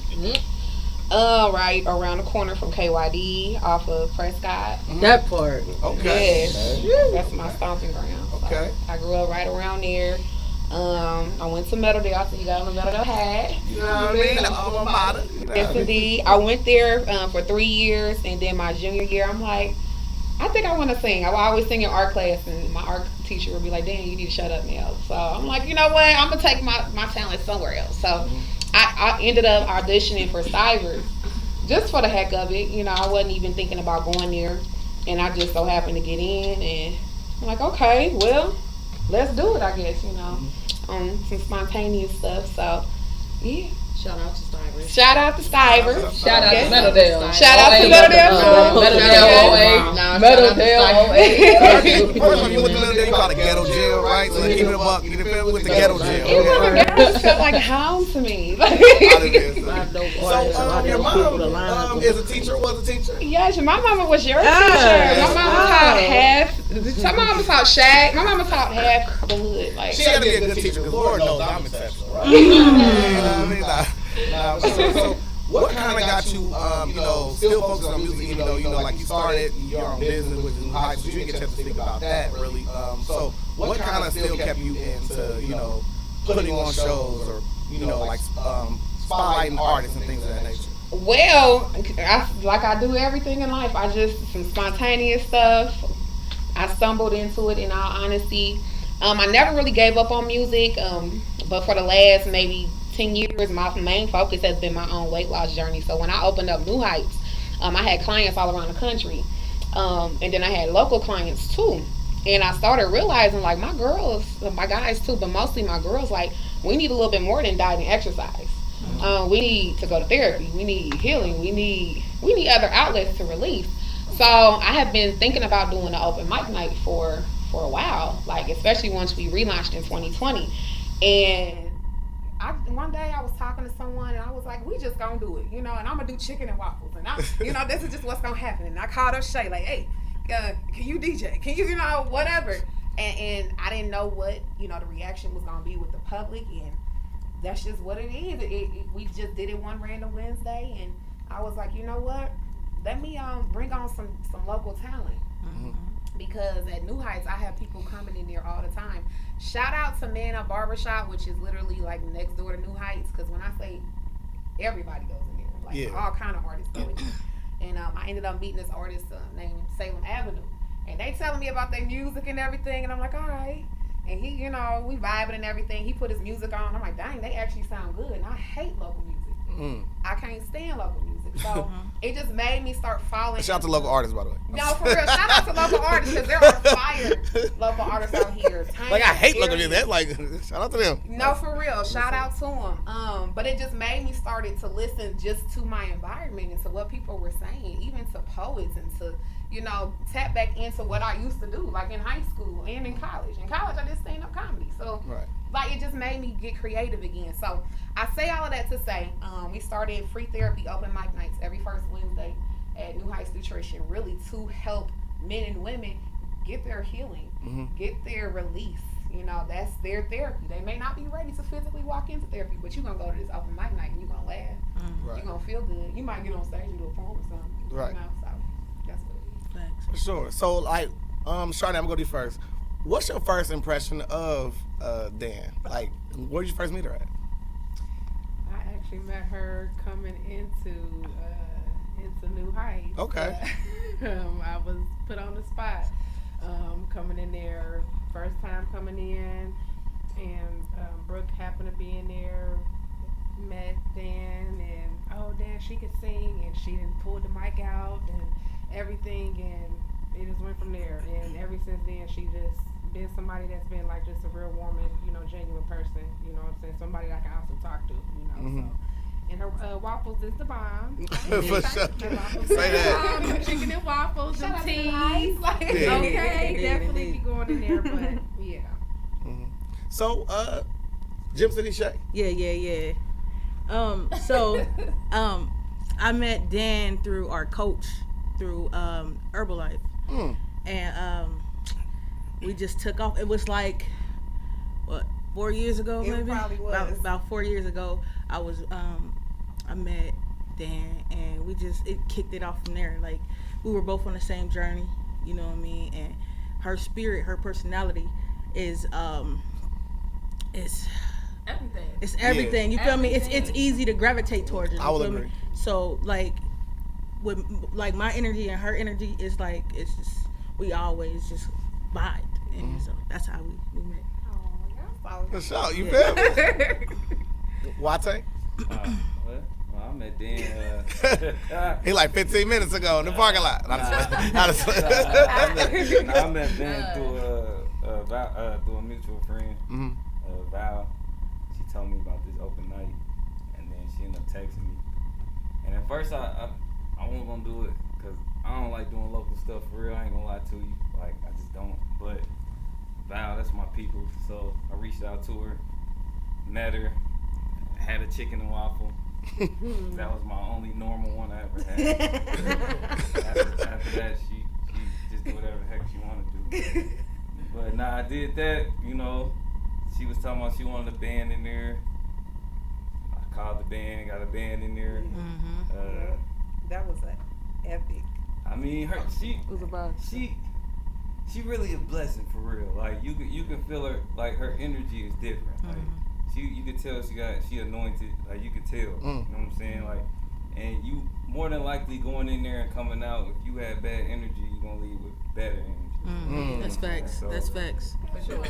Right around the corner from KYD off of Prescott. That part. Okay. Yes, that's my stomping ground. So Okay. I grew up right around there. I went to Meadowdale, so you got on the Meadowdale hat. You know what I mean? Alma mater. You know Yes, what I mean? indeed. I went there for 3 years, and then my junior year, I'm like, I think I want to sing. I always sing in art class, and my art teacher would be like, Dan, you need to shut up now. So I'm like, you know what? I'm going to take my talent somewhere else. So I ended up auditioning for Stivers just for the heck of it. You know, I wasn't even thinking about going there, and I just so happened to get in, and I'm like, okay, well, let's do it, I guess, you know, some spontaneous stuff. So Yeah. Shout out to Stivers. Shout out to Stivers. Shout out to Yes. Meadowdale. Shout out to Meadowdale. Meadowdale. First when you went to Meadowdale, you call it ghetto jail, right? So keep it a buck. You feel me with the ghetto jail. It felt like home to me. So your mom is a teacher, was a teacher? Yes, my mama was your teacher. My mama taught half. My mama taught Shaq. My mama taught half the hood. Like she had to be a good teacher because Lord knows I'm exceptional, right? You know what I mean? So what kind of got you, still focused on music, even though, like you started your own business, which is New Heights, but you didn't get a chance to think about that, really. So what kind of still kept you into, putting on shows or, like spotlighting artists and things of that nature? Well, like I do everything in life, some spontaneous stuff. I stumbled into it in all honesty. I never really gave up on music, but for the last maybe 10 years, my main focus has been my own weight loss journey. So when I opened up New Heights, I had clients all around the country, and then I had local clients too. And I started realizing, like, my girls, my guys too, but mostly my girls, like, we need a little bit more than diet and exercise. We need to go to therapy. We need healing. We need other outlets to release. So I have been thinking about doing an open mic night for a while, like especially once we relaunched in 2020. And one day I was talking to someone and I was like, we just gonna do it, and I'm gonna do chicken and waffles, and this is just what's gonna happen. And I called up Shay like, hey, can you DJ? Can you, whatever. And I didn't know what, the reaction was gonna be with the public, and that's just what it is. We just did it one random Wednesday, and I was like, you know what? Let me bring on some local talent. Mm-hmm. Because at New Heights, I have people coming in there all the time. Shout out to Man Up Barbershop, which is literally like next door to New Heights. Because when I say everybody goes in there, like all kind of artists go in there. And I ended up meeting this artist named Salem Avenue. And they telling me about their music and everything. And I'm like, all right. And he, we vibing and everything. He put his music on. I'm like, dang, they actually sound good. And I hate local music. I can't stand local music. So it just made me start following. Shout out to local artists, by the way. No, for real. Shout out to local artists, because there are fire local artists out here. Like, I hate local music. That's like, shout out to them. No, for real. Shout out to them. But it just made me started to listen just to my environment and to what people were saying, even to poets, and to, tap back into what I used to do, like in high school and in college. In college, I did stand-up comedy. So, like, it just made me get creative again. So, I say all of that to say, we started free therapy open mic nights every first Wednesday at New Heights Nutrition, really to help men and women get their healing, get their release. That's their therapy. They may not be ready to physically walk into therapy, but you're going to go to this open mic night and you're going to laugh. You're going to feel good. You might get on stage and do a poem or something. Right. So, that's what it is. For sure. So, like, Charnae, I'm going to go to you first. What's your first impression of Dan? Like, where did you first meet her at? I actually met her coming into New Heights. Okay. I was put on the spot coming in there, first time coming in, and Brooke happened to be in there, met Dan, and Dan, she could sing, and she didn't pull the mic out and everything, and it just went from there. And ever since then, she just been somebody that's been like just a real warm and, genuine person, what I'm saying? Somebody I can also talk to, so. And her waffles is the bomb. For sure. Say that. Chicken and waffles and teas. Okay, definitely be going in there, but yeah. So, Gym City Shay. Yeah. I met Dan through our coach, through Herbalife. And we just took off. It was like, 4 years ago, maybe? It probably was. About 4 years ago, I met Dan, and it kicked it off from there. Like, we were both on the same journey, you know what I mean? And her spirit, her personality is everything. It's everything. You feel me? It's easy to gravitate towards it. I will agree. So, like, with my energy and her energy, it's like, it's just, we always just vibed. And so that's how we met. For sure, you feel me? Wate? Well, I met Dan. He like 15 minutes ago in the parking lot. I met Dan through a mutual friend, Val. She told me about this open night, texting me. And at first I wasn't gonna do it because I don't like doing local stuff for real. I ain't gonna lie to you. Like, I just don't. But Val, that's my people. So I reached out to her, met her, had a chicken and waffle. That was my only normal one I ever had. after that, she just did whatever the heck she wanted to do. But nah, I did that, you know. She was talking about she wanted a band in there. I called the band, got a band in there. That was an epic. I mean, she really a blessing for real. Like you can feel her, like her energy is different. Like you can tell she anointed. Like you can tell. You know what I'm saying? Like, and you more than likely going in there and coming out. If you have bad energy, you're gonna leave with better energy. That's facts. So, that's facts. For sure.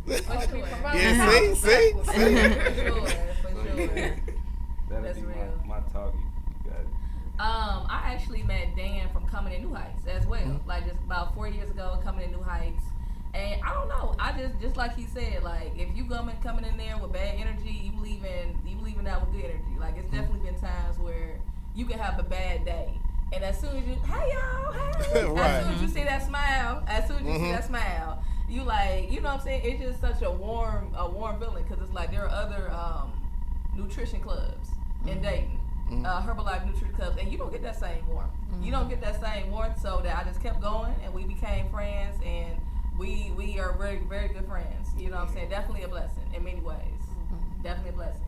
Yeah, see? For sure. That'll That's be real. my talk. You got it. I actually met Dan from Coming in New Heights as well. Like just about 4 years ago, Coming in New Heights. And I don't know. I just like he said, like if you coming in there with bad energy, you leaving out with good energy. Like it's definitely been times where you can have a bad day, and as soon as you, hey y'all, hey, Right. as soon as you see that smile, you like, you know what I'm saying? It's just such a warm feeling because it's like there are other nutrition clubs in Dayton. Herbalife nutrition clubs, and you don't get that same warmth. You don't get that same warmth, so that I just kept going, and we became friends, and we are very, very good friends. You know what I'm saying? Definitely a blessing in many ways. Definitely a blessing.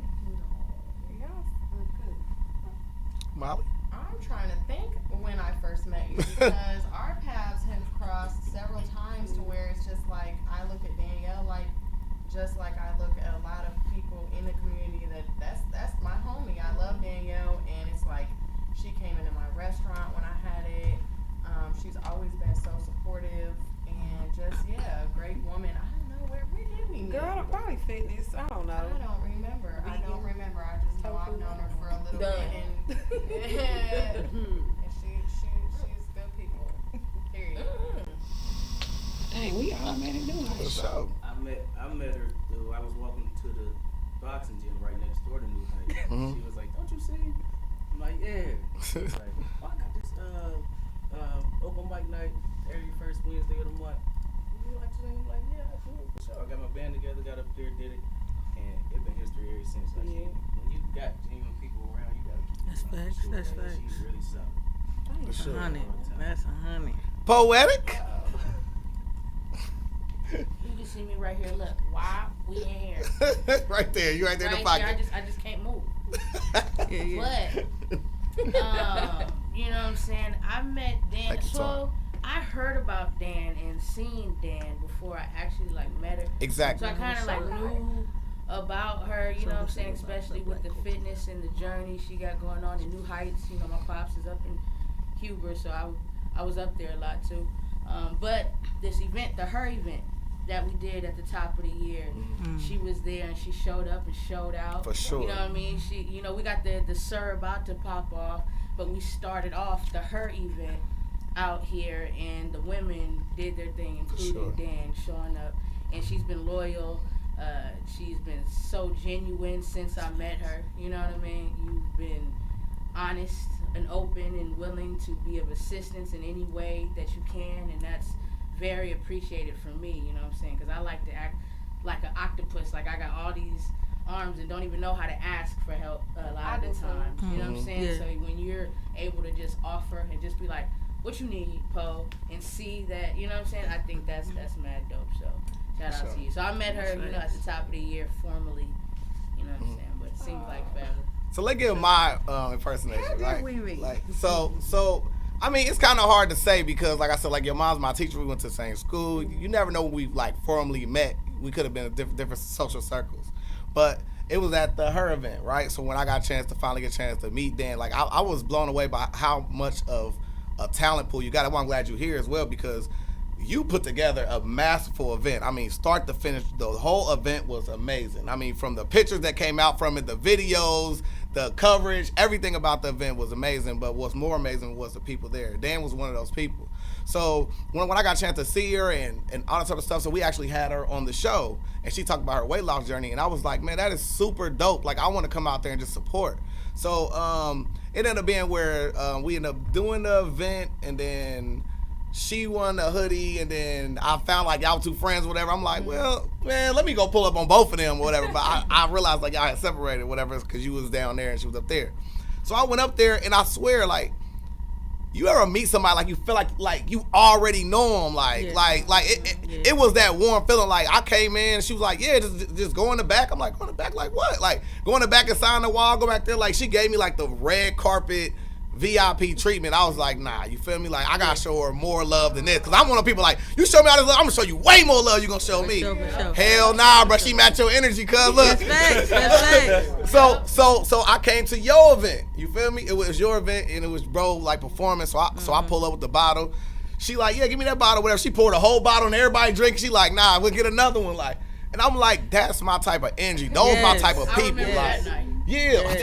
Molly? I'm trying to think when I first met you because our paths have crossed several times to where it's just like I look at Danielle like just like I look at a lot of people in the community that's my homie. I love Danielle, and it's like she came into my restaurant when I had it. She's always been so supportive and just a great woman. I don't know where did we meet? Girl, probably fitness. I don't know. I don't remember. I just know I've known her for a little bit, and she's good people. Period. Dang, we all met in New Heights. So. I met her through, I was walking to the boxing gym right next door to New Heights. She was like, "Don't you see?" I'm like, "Yeah." She's like, "Oh, I got this open mic night every first Wednesday of the month. Would you like to sing?" I'm like, "Yeah, I do, for sure." I got my band together, got up there, did it, and it's been history ever since. Like, when you got genuine people around, you gotta keep That's them facts. sure That's that facts. She's really something. That's a honey. That's a honey. Poetic? You can see me right here. Look, why we in here? Right there. You right there in the Right pocket. here, I just can't move. Yeah. But you know what I'm saying? I met Dan. Like So I heard about Dan and seen Dan before I actually like met her. Exactly. So I kind of like knew about her. You know what I'm saying? Especially with the fitness and the journey she got going on in New Heights. You know, my pops is up in Huber, so I was up there a lot too. But this event, her event that we did at the top of the year, she was there and she showed up and showed out. For sure. You know what I mean? We got the Sir about to pop off, but we started off her event out here, and the women did their thing, including Dan showing up, and she's been loyal. She's been so genuine since I met her. You know what I mean? You've been honest and open and willing to be of assistance in any way that you can, and that's very appreciated from me. You know what I'm saying? Because I like to act like an octopus. Like I got all these arms and don't even know how to ask for help a lot of the times. You know what I'm saying? Yeah. So when you're able to just offer and just be like, "What you need, Poe?" and see that, you know what I'm saying? I think that's mad dope. So shout out to you. So I met her, you know, at the top of the year formally. You know what I'm saying? But it seems like forever. So let's give my impersonation. How did we meet? So I mean, it's kind of hard to say because, like I said, like your mom's my teacher. We went to the same school. You never know when we like formally met. We could have been in different social circles, but it was at her event, right? So when I got a chance to meet Dan, like I was blown away by how much of a talent pool you got. I'm glad you're here as well because you put together a masterful event. I mean, start to finish, the whole event was amazing. I mean, from the pictures that came out from it, the videos, the coverage, everything about the event was amazing. But what's more amazing was the people there. Dan was one of those people. So when I got a chance to see her and all that sort of stuff, so we actually had her on the show, and she talked about her weight loss journey, and I was like, man, that is super dope. Like, I want to come out there and just support. So it ended up being where we ended up doing the event, and then she won a hoodie, and then I found like y'all two friends or whatever. I'm like, well, man, let me go pull up on both of them or whatever. But I realized like y'all had separated or whatever because you was down there and she was up there. So I went up there, and I swear, like, you ever meet somebody like you feel like you already know them, it was that warm feeling. Like, I came in and she was like, yeah, just go in the back. I'm like, go in the back, like what? Like, go in the back and sign the wall, go back there. Like, she gave me like the red carpet VIP treatment. I was like, nah, you feel me? Like, I gotta show her more love than this, because I'm one of the people like, you show me all this love, I'm gonna show you way more love you gonna show me. Hell nah, bro, she match your energy, cuz look. So I came to your event, you feel me? It was your event, and it was bro like performance, so I pull up with the bottle. She like, yeah, give me that bottle, whatever. She poured a whole bottle and everybody drinking. She like, nah, we'll get another one, like. And I'm like, that's my type of energy. Those my type of people. Like, yeah. I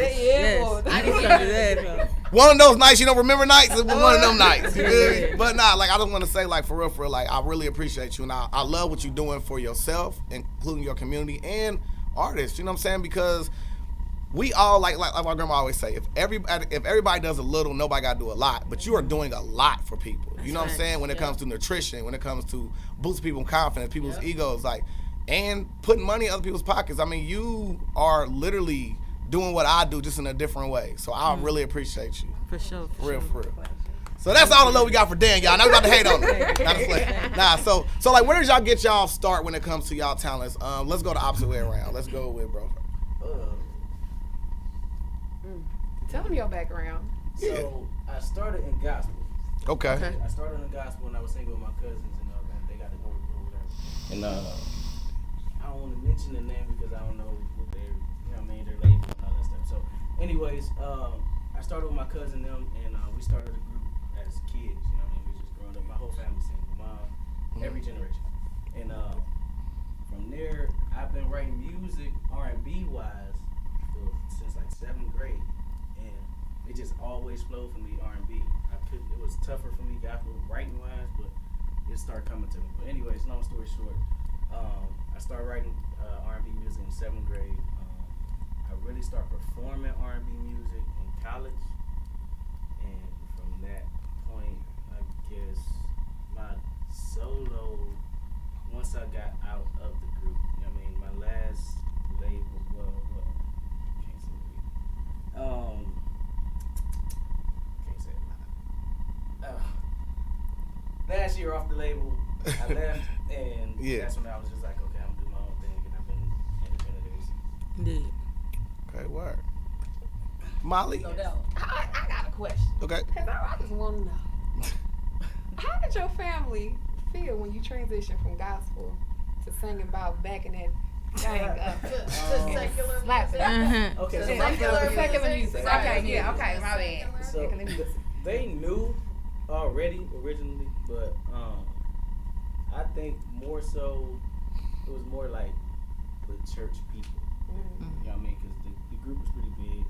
didn't do that. One of those nights, remember nights? It was one of them nights. But nah, like, I just want to say, like, for real, like, I really appreciate you. And I love what you're doing for yourself, including your community and artists. You know what I'm saying? Because we all, like my grandma always say, if everybody does a little, nobody got to do a lot. But you are doing a lot for people. You know what I'm saying? When it comes to nutrition, when it comes to boosting people's confidence, people's egos, like, and putting money in other people's pockets. I mean, you are literally doing what I do, just in a different way. So I really appreciate you. For sure. For real. So that's all the love we got for Dan, y'all. Now we about to hate on him. Nah, so like, where does y'all get y'all start when it comes to y'all talents? Let's go the opposite way around. Let's go with bro. Tell them your background. So I started in gospel. Okay. I started in gospel when I was singing with my cousins, and they got the whole or whatever. And I don't want to mention the name because I don't know what their, their label and all that stuff. So, anyways, I started with my cousin them, and we started a group as kids. We was just growing up. My whole family sang, mom, every generation. And from there, I've been writing music R&B wise since like 7th grade, and it just always flowed for me R&B. It was tougher for me gospel writing wise, but it started coming to me. But anyways, long story short. I started writing R&B music in 7th grade. I really started performing R&B music in college, and from that point, I guess my solo, once I got out of the group, my last label, can't say it. Can't say it. Last year off the label, I left, and that's when I was just like, okay, I'm gonna do my own thing, and I've been independent ever since. Indeed. Okay, word. Molly? No doubt. I got a question. Okay. Because I just want to know. How did your family feel when you transitioned from gospel to singing about back in that secular music? Okay, so secular music. Okay, my bad. So they knew already originally, but I think more so it was more like the church people. You know what I mean? Because the group was pretty big,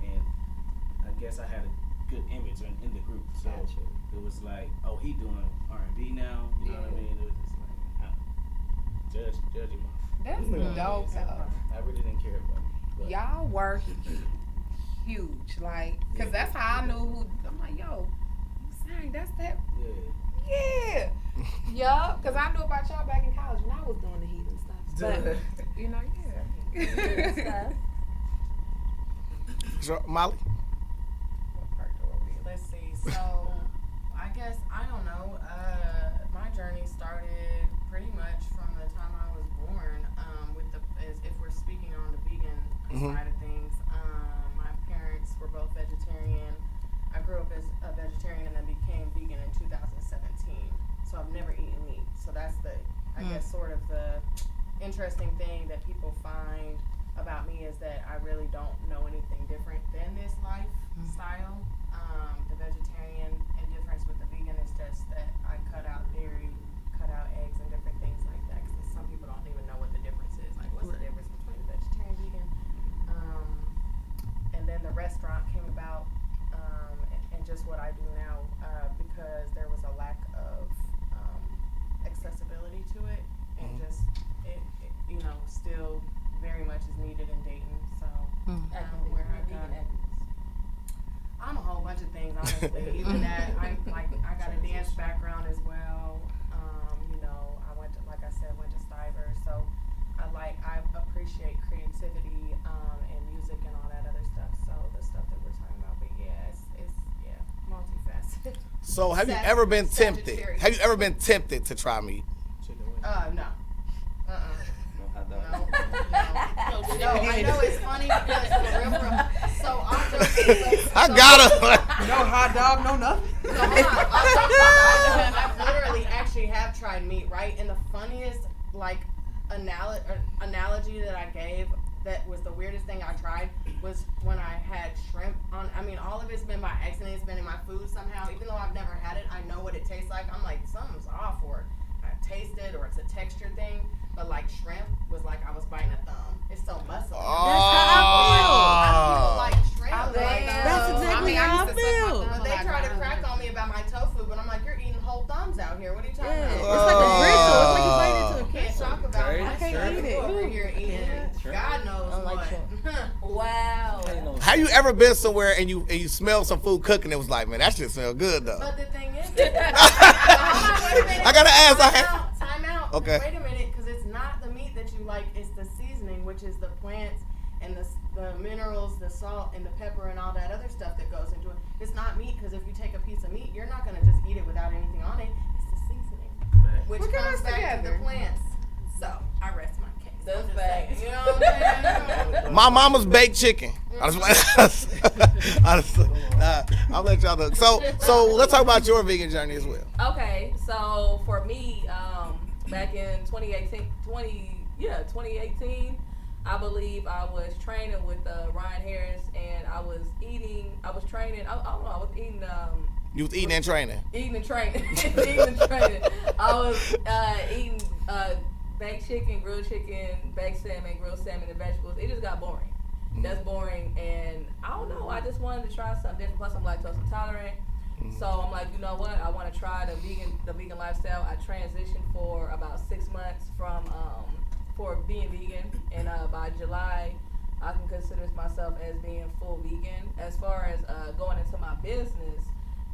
and I guess I had a good image in the group. So it was like, oh, he doing R&B now. You know what I mean? It was just like, judge him. That's dope. I really didn't care about it. Y'all were huge, like, cause that's how I knew who. I'm like, yo, you sang, that's that. Yeah. Yeah, cause I knew about y'all back in college when I was doing the heathen stuff. But yeah. So, Molly? Let's see. So, I guess, I don't know. My journey started pretty much from the time I was born. If we're speaking on the vegan side of things, my parents were both vegetarian. I grew up as a vegetarian and then became vegan in 2017. So I've never eaten meat. So that's I guess, sort of the interesting thing that people find about me is that I really don't know anything different than this lifestyle. The vegetarian indifference with the vegan is just that I cut out dairy, cut out eggs, and different things like that. Because some people don't even know what the difference is. Like, what's the difference between the vegetarian and vegan? And then the restaurant came about, and just what I do now, because there was a lack of honestly. Even that, I got a dance background as well. You know, I went to Stivers, so I appreciate creativity and music and all that other stuff. So the stuff that we're talking about, but yeah, it's multifaceted. So have you ever been tempted? Have you ever been tempted to try meat? No. No hot dog. No, I know it's funny because for real. So I got him. No hot dog, no nothing. So I literally actually have tried meat, right? And the funniest analogy that I gave that was the weirdest thing I tried was when I had shrimp on. I mean, all of it's been by accident. It's been in my food somehow. Even though I've never had it, I know what it tastes like. I'm like, something's off, or I taste it, or it's a texture thing. But like shrimp was like I was biting a thumb. It's so muscly. That's how I feel. Like shrimp. That's exactly how I feel. But they try to crack on me about my tofu, but I'm like, you're eating whole thumbs out here. What are you talking about? It's like a gristle. It's like you bite into a Can't talk about Right. my I can't shrimp eat it. over here eating it. God knows what. Wow. Have you ever been somewhere and you smelled some food cooking? It was like, man, that shit smell good though. But the thing is, I gotta ask. Time out. Okay. Wait a minute, because it's not the meat that you like. It's the seasoning, which is the plants and the minerals, the salt and the pepper and all that other stuff that goes into it. It's not meat, because if you take a piece of meat, you're not gonna just eat it without anything on it. It's the seasoning, which comes back to the plants. So I rest my case. That's facts. You know what I'm saying? My mama's baked chicken. I'll let y'all know. So let's talk about your vegan journey as well. Okay, so for me, back in 2018, I believe I was training with Ryan Harris, and I was eating. I was eating. You was eating and training. Eating and training. I was eating baked chicken, grilled chicken, baked salmon, grilled salmon, and vegetables. It just got boring. That's boring, and I don't know. I just wanted to try something different. Plus, I'm lactose intolerant, so I'm like, you know what? I want to try the vegan lifestyle. I transitioned for about 6 months for being vegan, and by July, I can consider myself as being full vegan. As far as going into my business,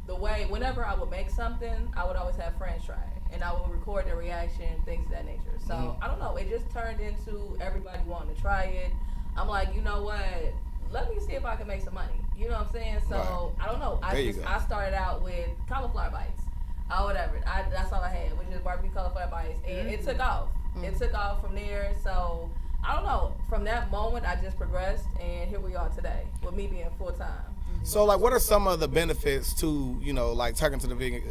whenever I would make something, I would always have friends try it, and I would record their reaction, things of that nature. So I don't know. It just turned into everybody wanting to try it. I'm like, you know what? Let me see if I can make some money. You know what I'm saying? So I don't know. I started out with cauliflower bites, or whatever. That's all I had, which is barbecue cauliflower bites, and it took off. It took off from there. So I don't know. From that moment, I just progressed, and here we are today with me being full time. So like, what are some of the benefits to like turning to the vegan,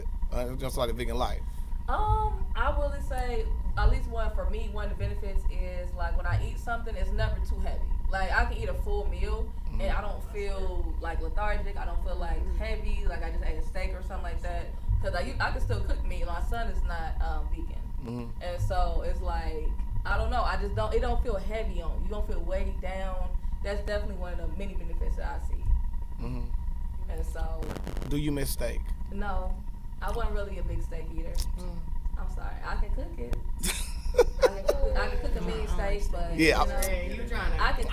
just like the vegan life? I really say at least one of the benefits is like when I eat something, it's never too heavy. Like I can eat a full meal and I don't feel like lethargic. I don't feel like heavy, like I just ate a steak or something like that. Cause I can still cook meat. My son is not vegan, and so it's like I don't know. It don't feel heavy on you. You don't feel weighed down. That's definitely one of the many benefits that I see. And so. Do you miss steak? No. I wasn't really a big steak eater. I'm sorry. I can cook it. I can cook a mean steak, but I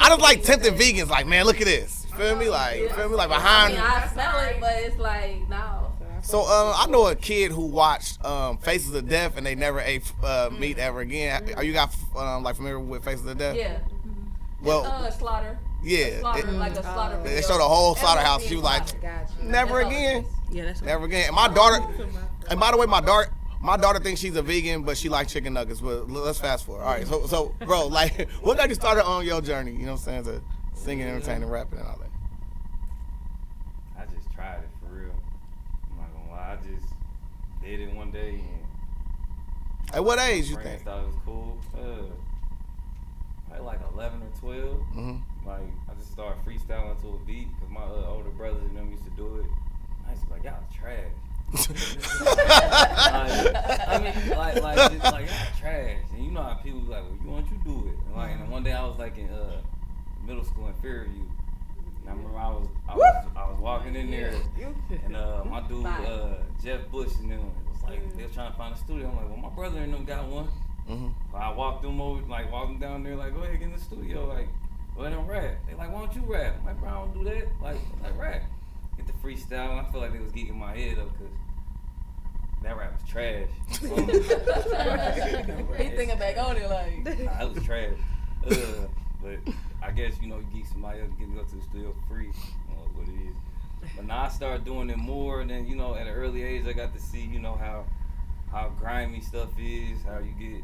just like tempting vegans. Like, man, look at this. You feel me? Like, Like behind. I smell it, but it's like no. So I know a kid who watched Faces of Death and they never ate meat ever again. Are you guys familiar with Faces of Death? Yeah. Well, slaughter. Yeah. Like a slaughter. They showed the whole slaughterhouse. She was like, never again. Yeah, that's never again. And my daughter. And by the way, my daughter thinks she's a vegan, but she likes chicken nuggets. But let's fast forward. All right, so bro, like, what got you started on your journey? You know what I'm saying? To singing, entertaining, rapping, and all that. I just tried it for real. I'm not gonna lie. I just did it one day. And at what age you think? Thought it was cool. Probably like 11 or 12. Like I just started freestyling to a beat because my older brothers and them used to do it. I used to be like, y'all trash. Y'all trash. And you know how people be like, well, you want you do it. And and one day I was like in middle school in Fairview. And I remember I was walking in there and my dude Jeff Bush and them was like they was trying to find a studio. I'm like, well, my brother and them got one. I walked them over, like walking down there, like, go ahead, get in the studio, like, go ahead and rap. They like, why don't you rap? I'm like, bro, I don't do that. Like rap. get the freestyle. I feel like they was geeking my head up because that rap was trash. He thinking back on it like, nah, it was trash. But I guess, you know, you geek somebody up to get me up to the studio for free. You know, what it is. But now I started doing it more, and then, you know, at an early age, I got to see, you know, how grimy stuff is, how you get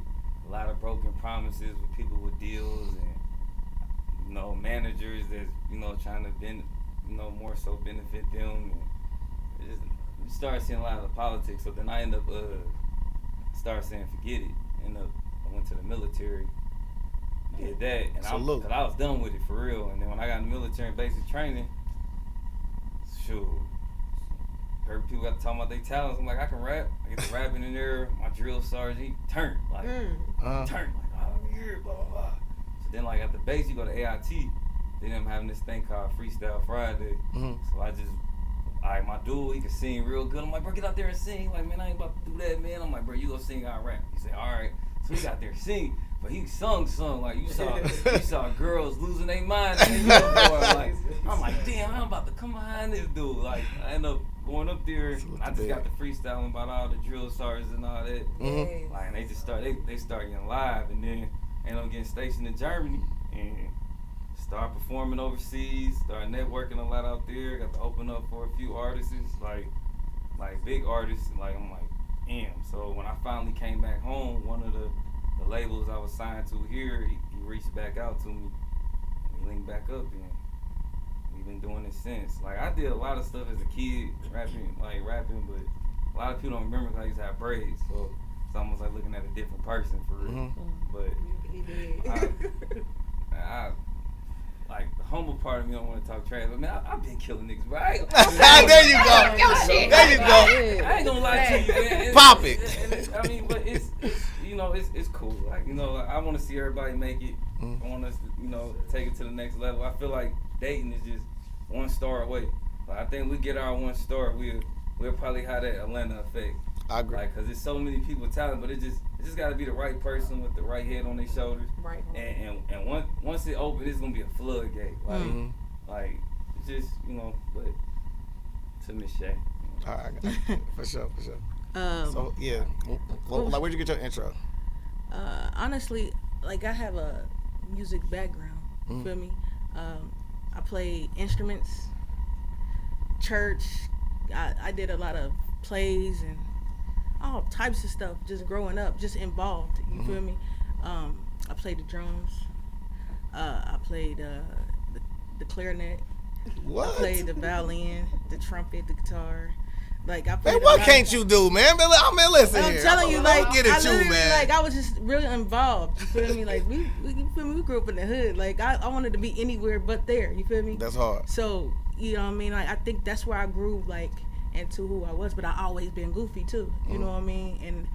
a lot of broken promises with people with deals, and, you know, managers that's, you know, trying to more so benefit them. And just, you start seeing a lot of the politics. So then I end up start saying forget it. I went to the military, did that, and I was done with it for real. And then when I got in the military and basic training, shoot, heard people got to talk about their talents. I'm like, I can rap. I get the rapping in there. My drill sergeant, he turned like, oh, here, blah blah blah. So then like at the base, you go to AIT. They them having this thing called Freestyle Friday. So I just, alright, my dude, he can sing real good. I'm like, bro, get out there and sing. Like, man, I ain't about to do that, man. I'm like, bro, you go sing, I rap. He said, alright. So he got there and sing. But he sung like you saw girls losing their minds in the uniform. Like, I'm like, damn, I'm about to come behind this dude. Like, I end up going up there. And I just got the freestyling about all the drill sergeants and all that. Like, and they just start getting live, and then end up getting stationed in Germany and start performing overseas. Start networking a lot out there. Got to open up for a few artists, like big artists. Like, I'm like, damn. So when I finally came back home, one of the labels I was signed to here, he reached back out to me. We linked back up, and we've been doing it since. Like, I did a lot of stuff as a kid, rapping, but a lot of people don't remember because I used to have braids, so it's almost like looking at a different person for real. But I like, the humble part of me don't want to talk trash, but man, I've been killing niggas, right? There you go. There you go. I ain't gonna lie to you, man. Pop it. I mean, but it's you know, it's cool. Like, you know, I want to see everybody make it. I want us to, you know, take it to the next level. I feel like Dayton is just 1 star away. Like, I think we get our 1 star, we'll probably have that Atlanta effect. I agree. Like, cause there's so many people talented, but it just got to be the right person with the right head on their shoulders. Right. And once it opens, it's gonna be a floodgate. Like, like it's just, you know. But to Miss Shay. All right, for sure. So yeah, like, where'd you get your intro? Honestly, like, I have a music background. You feel me? I play instruments, church. I did a lot of plays and all types of stuff just growing up, just involved. You feel me? I played the drums. I played the clarinet. What? I played the violin, the trumpet, the guitar. Like, I played. Hey, what can't you do, man? I'm listen here. I'm telling you, like, get at you, man. Like, I was just really involved. You feel me? Like, we feel me? We grew up in the hood. Like, I wanted to be anywhere but there. You feel me? That's hard. So, you know what I mean? Like, I think that's where I grew, like, into who I was. But I always been goofy too. You know what I mean? And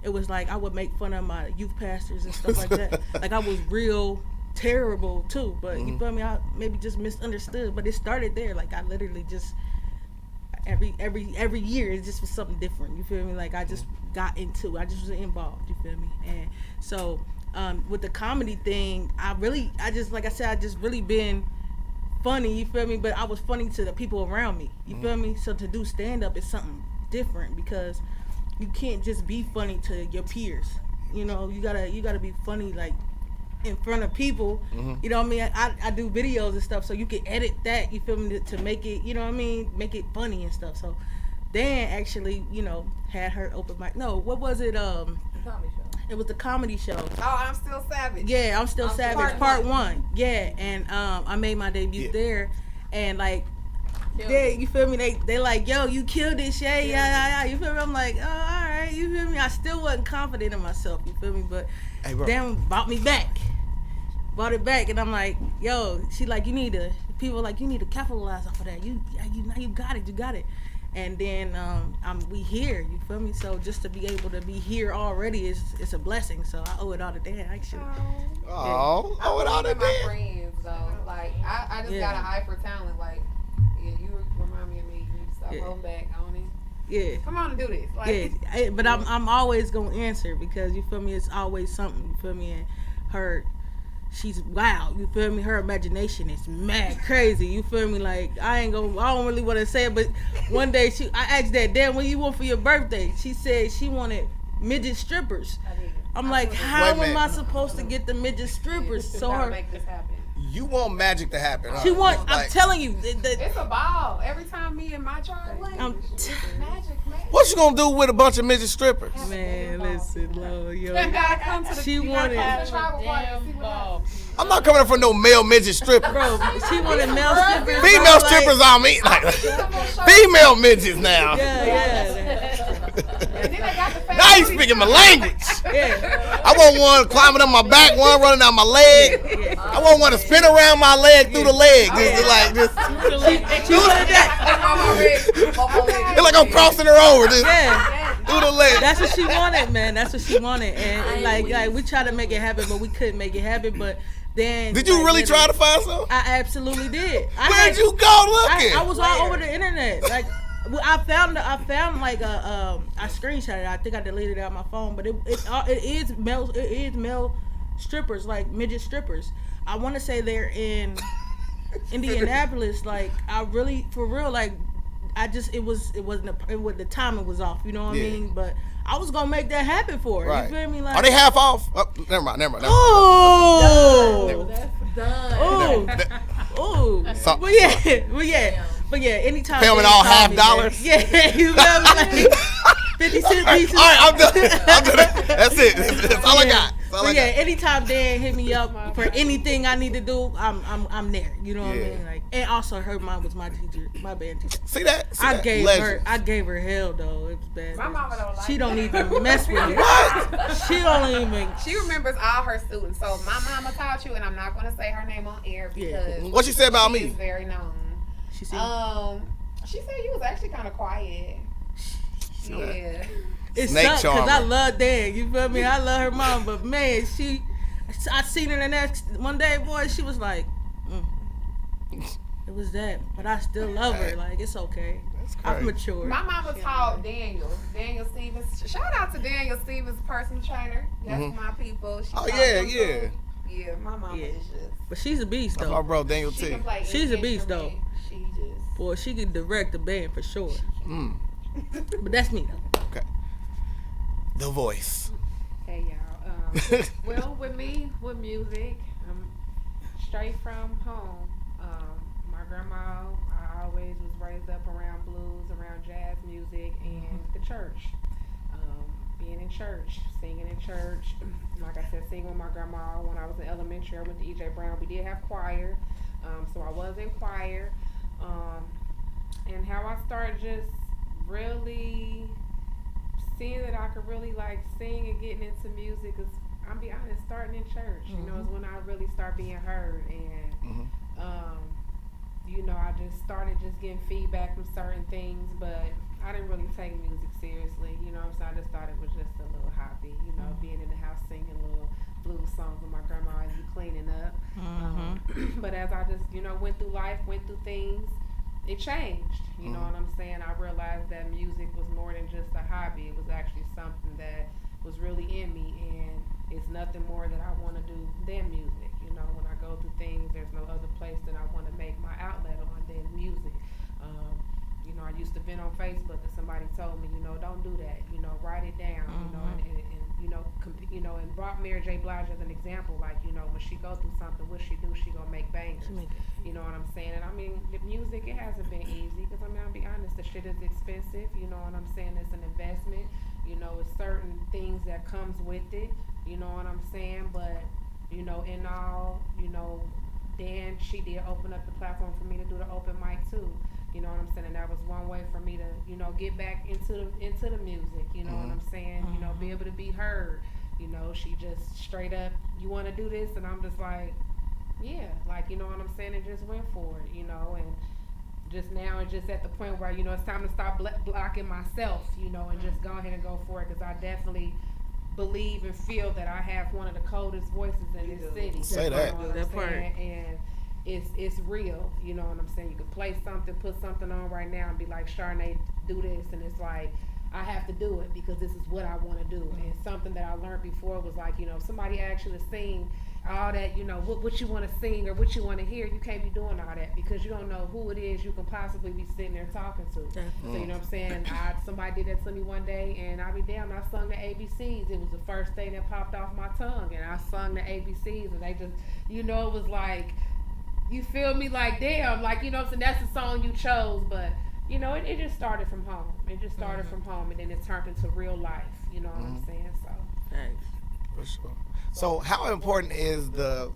it was like I would make fun of my youth pastors and stuff like that. Like, I was real terrible too. But you feel me? I maybe just misunderstood. But it started there. Like, I literally just every year it just was something different. You feel me? Like, I just got into it. I just was involved. You feel me? And so with the comedy thing, I just like I said, I just really been funny, you feel me? But I was funny to the people around me, you feel me? So to do stand up is something different because you can't just be funny to your peers. You know, you gotta be funny, like, in front of people. You know what I mean? I do videos and stuff, so you can edit that, you feel me, to make it, you know what I mean, make it funny and stuff. So Dan actually, you know, had her open mic. No, what was it? Comedy show. It was the comedy show. Oh, I'm Still Savage. Yeah, I'm Still Savage, part one. Yeah, and I made my debut there, and like, you feel me? They like, yo, you killed it, Shay. Yeah. You feel me? I'm like, oh, all right. You feel me? I still wasn't confident in myself. You feel me? But Dan bought it back, and I'm like, yo. She like, you need to capitalize off of that. You got it. And then we here, you feel me? So just to be able to be here already it's a blessing. So I owe it all to Dan, actually. Oh, owe it all to Dan. My friends though, like I just got an eye for talent. Like, yeah, you remind me of me. You need to stop holding back on it. Yeah. Come on and do this. Like, but I'm always gonna answer because you feel me. It's always something. You feel me? And her she's wild. You feel me? Her imagination is mad crazy. You feel me? Like I don't really want to say it, but one day I asked that, Dad, what you want for your birthday? She said she wanted midget strippers. I'm like, how am I supposed to get the midget strippers? So her make this happen. You want magic to happen. Huh? She want. I'm telling you, it's a ball. Every time me and my child play, magic. What you gonna do with a bunch of midget strippers? Man, listen, Lord, yo. You gotta come to the. She wanted. I'm not coming for no male midget stripper. Bro, she wanted male strippers. Female strippers on me, like female midgets now. Yeah. Now you speaking my language. Yeah. I want one climbing up my back, one running down my leg. I want one to spin around my leg through the leg. Just it's like I'm crossing her over. Just through the leg. That's what she wanted, man. That's what she wanted. And like we tried to make it happen, but we couldn't make it happen. But then did you really try to find something? I absolutely did. Where'd you go looking? I was all over the internet. Like I found like I screenshot it. I think I deleted it out my phone, but it is male strippers, like midget strippers. I want to say they're in Indianapolis. Like I really, for real, like the timing was off. You know what I mean? But I was gonna make that happen for her. Right. You feel me? Like, are they half off? Oh, never mind. Oh, that's done. Oh, but yeah, anytime. Filming all $50. Yeah, you feel me? Like 50-cent pieces. All right, I'm done. That's it. That's all I got. Anytime Dan hit me up for anything I need to do, I'm there. You know what I mean? Like, and also her mom was my teacher, my band teacher. See that? I gave her hell though. It was bad. My mama don't like. She don't even mess with me. What? She don't even. She remembers all her students. So my mama taught you, and I'm not going to say her name on air because what she said about me? She's very known. She said. She said you was actually kind of quiet. Yeah. It sucks because I love Dan. You feel me? I love her mom, but man, I seen her the next one day, boy. She was like, it was that, but I still love her. Like it's okay. I've matured. My mama taught Daniel Stevens. Shout out to Daniel Stevens, personal trainer. That's my people. Yeah, my mama is just. But she's a beast though. That's my bro Daniel T. She's a beast though. Boy, she can direct the band for sure. But that's me though. Okay. The Voice. Hey y'all. Well, with music, I'm straight from home. My grandma, I always was raised up around blues, around jazz music, and the church. Being in church, singing in church. Like I said, singing with my grandma when I was in elementary. I went to E.J. Brown. We did have choir, so I was in choir. And how I started just really seeing that I could really like sing and getting into music is, I'll be honest, starting in church. You know, is when I really start being heard, and you know, I just started just getting feedback from certain things, but I didn't really take music seriously. You know what I'm saying? I just thought it was just a little hobby. You know, being in the house singing little blues songs with my grandma and you cleaning up. But as I just, you know, went through life, went through things, it changed. You know what I'm saying? I realized that music was more than just a hobby. It was actually something that was really in me, and it's nothing more that I want to do than music. You know, when I go through things, there's no other place that I want to make my outlet on than music. You know, I used to vent on Facebook, and somebody told me, you know, don't do that. You know, write it down. You know, and you know, and brought Mary J. Blige as an example. Like, you know, when she go through something, what she do? She gonna make bangers. You know what I'm saying? And I mean, the music, it hasn't been easy, because I mean, I'll be honest, the shit is expensive. You know what I'm saying? It's an investment. You know, it's certain things that comes with it. You know what I'm saying? But you know, in all, you know, then she did open up the platform for me to do the open mic too. You know what I'm saying? And that was one way for me to, you know, get back into the music. You know what I'm saying? You know, be able to be heard. You know, she just straight up, you want to do this? And I'm just like, yeah, like, you know what I'm saying? And just went for it, you know, and just now it's just at the point where, you know, it's time to stop blocking myself, you know, and just go ahead and go for it, because I definitely believe and feel that I have one of the coldest voices in this city. Say that. And it's real, you know what I'm saying? You could play something, put something on right now and be like, Charnae, do this, and it's like, I have to do it because this is what I want to do. And something that I learned before was like, you know, if somebody actually sing all that, you know, what you want to sing or what you want to hear, you can't be doing all that because you don't know who it is you can possibly be sitting there talking to. So you know what I'm saying? Somebody did that to me one day, and I be damned, I sung the ABCs. It was the first thing that popped off my tongue, and I sung the ABCs, and they just, you know, it was like, you feel me? Like, damn, like, you know what I'm saying? That's the song you chose, but you know, it just started from home. It just started from home, and then it turned into real life. You know what I'm saying? So thanks. For sure. So, how important is the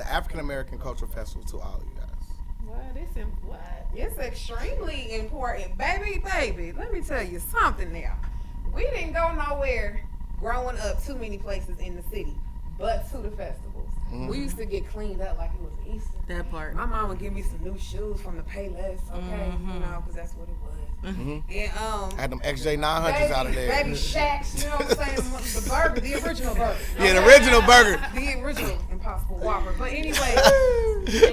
African American Cultural Festival to all of you guys? It's extremely important, baby. Let me tell you something now. We didn't go nowhere growing up too many places in the city, but to the festivals. We used to get cleaned up like it was Easter. That part. My mom would give me some new shoes from the Payless, okay, you know, because that's what it was. And had them XJ 900s out of there. Baby Shacks, you know what I'm saying? The burger, the original burger. Yeah, the original burger. The original Impossible Whopper. But anyway,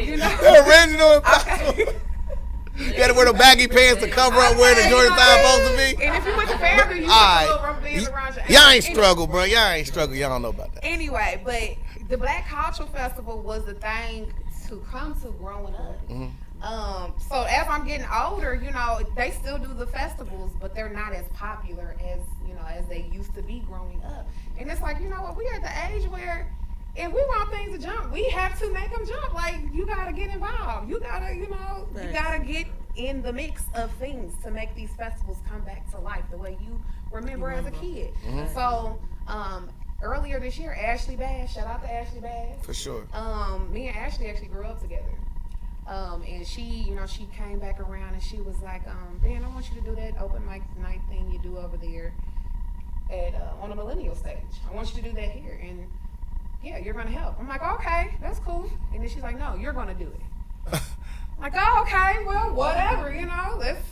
you know. The original Impossible. You gotta wear the baggy pants to cover up where the Jordan time supposed to be. And if you went to Fairview, you put little rubber bands around your ankle. Y'all ain't struggle, bro. Y'all ain't struggle. Y'all don't know about that. Anyway, but the Black Cultural Festival was the thing to come to growing up. So as I'm getting older, you know, they still do the festivals, but they're not as popular as, you know, as they used to be growing up. And it's like, you know what, we're at the age where if we want things to jump, we have to make them jump. Like, you gotta get involved. You gotta, you know, you gotta get in the mix of things to make these festivals come back to life the way you remember as a kid. So, earlier this year, Ashley Bass, shout out to Ashley Bass. For sure. Me and Ashley actually grew up together. And she, you know, she came back around and she was like, Dan, I want you to do that open mic night thing you do over there at on the millennial stage. I want you to do that here. And yeah, you're gonna help. I'm like, okay, that's cool. And then she's like, no, you're gonna do it. I'm like, oh, okay, well, whatever, you know, let's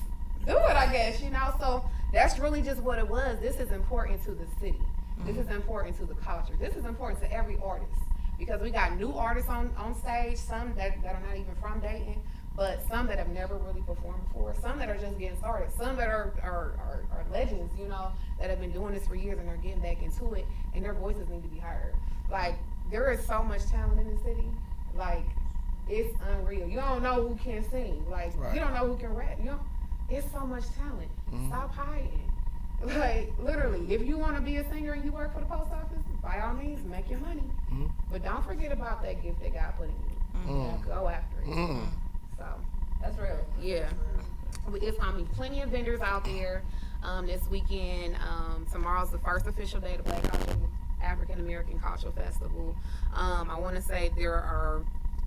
do it, I guess, you know. So that's really just what it was. This is important to the city. This is important to the culture. This is important to every artist. Because we got new artists on stage, some that are not even from Dayton, but some that have never really performed before, some that are just getting started, some that are legends, you know, that have been doing this for years and are getting back into it, and their voices need to be heard. Like, there is so much talent in the city, like, it's unreal. You don't know who can sing, like, you don't know who can rap, you know, it's so much talent. Stop hiding. Like, literally, if you want to be a singer and you work for the post office, by all means, make your money. But don't forget about that gift that God put in you. Go after it. So, that's real. Yeah. It's plenty of vendors out there this weekend. Tomorrow's the first official day of the Black African American Cultural Festival. I want to say there are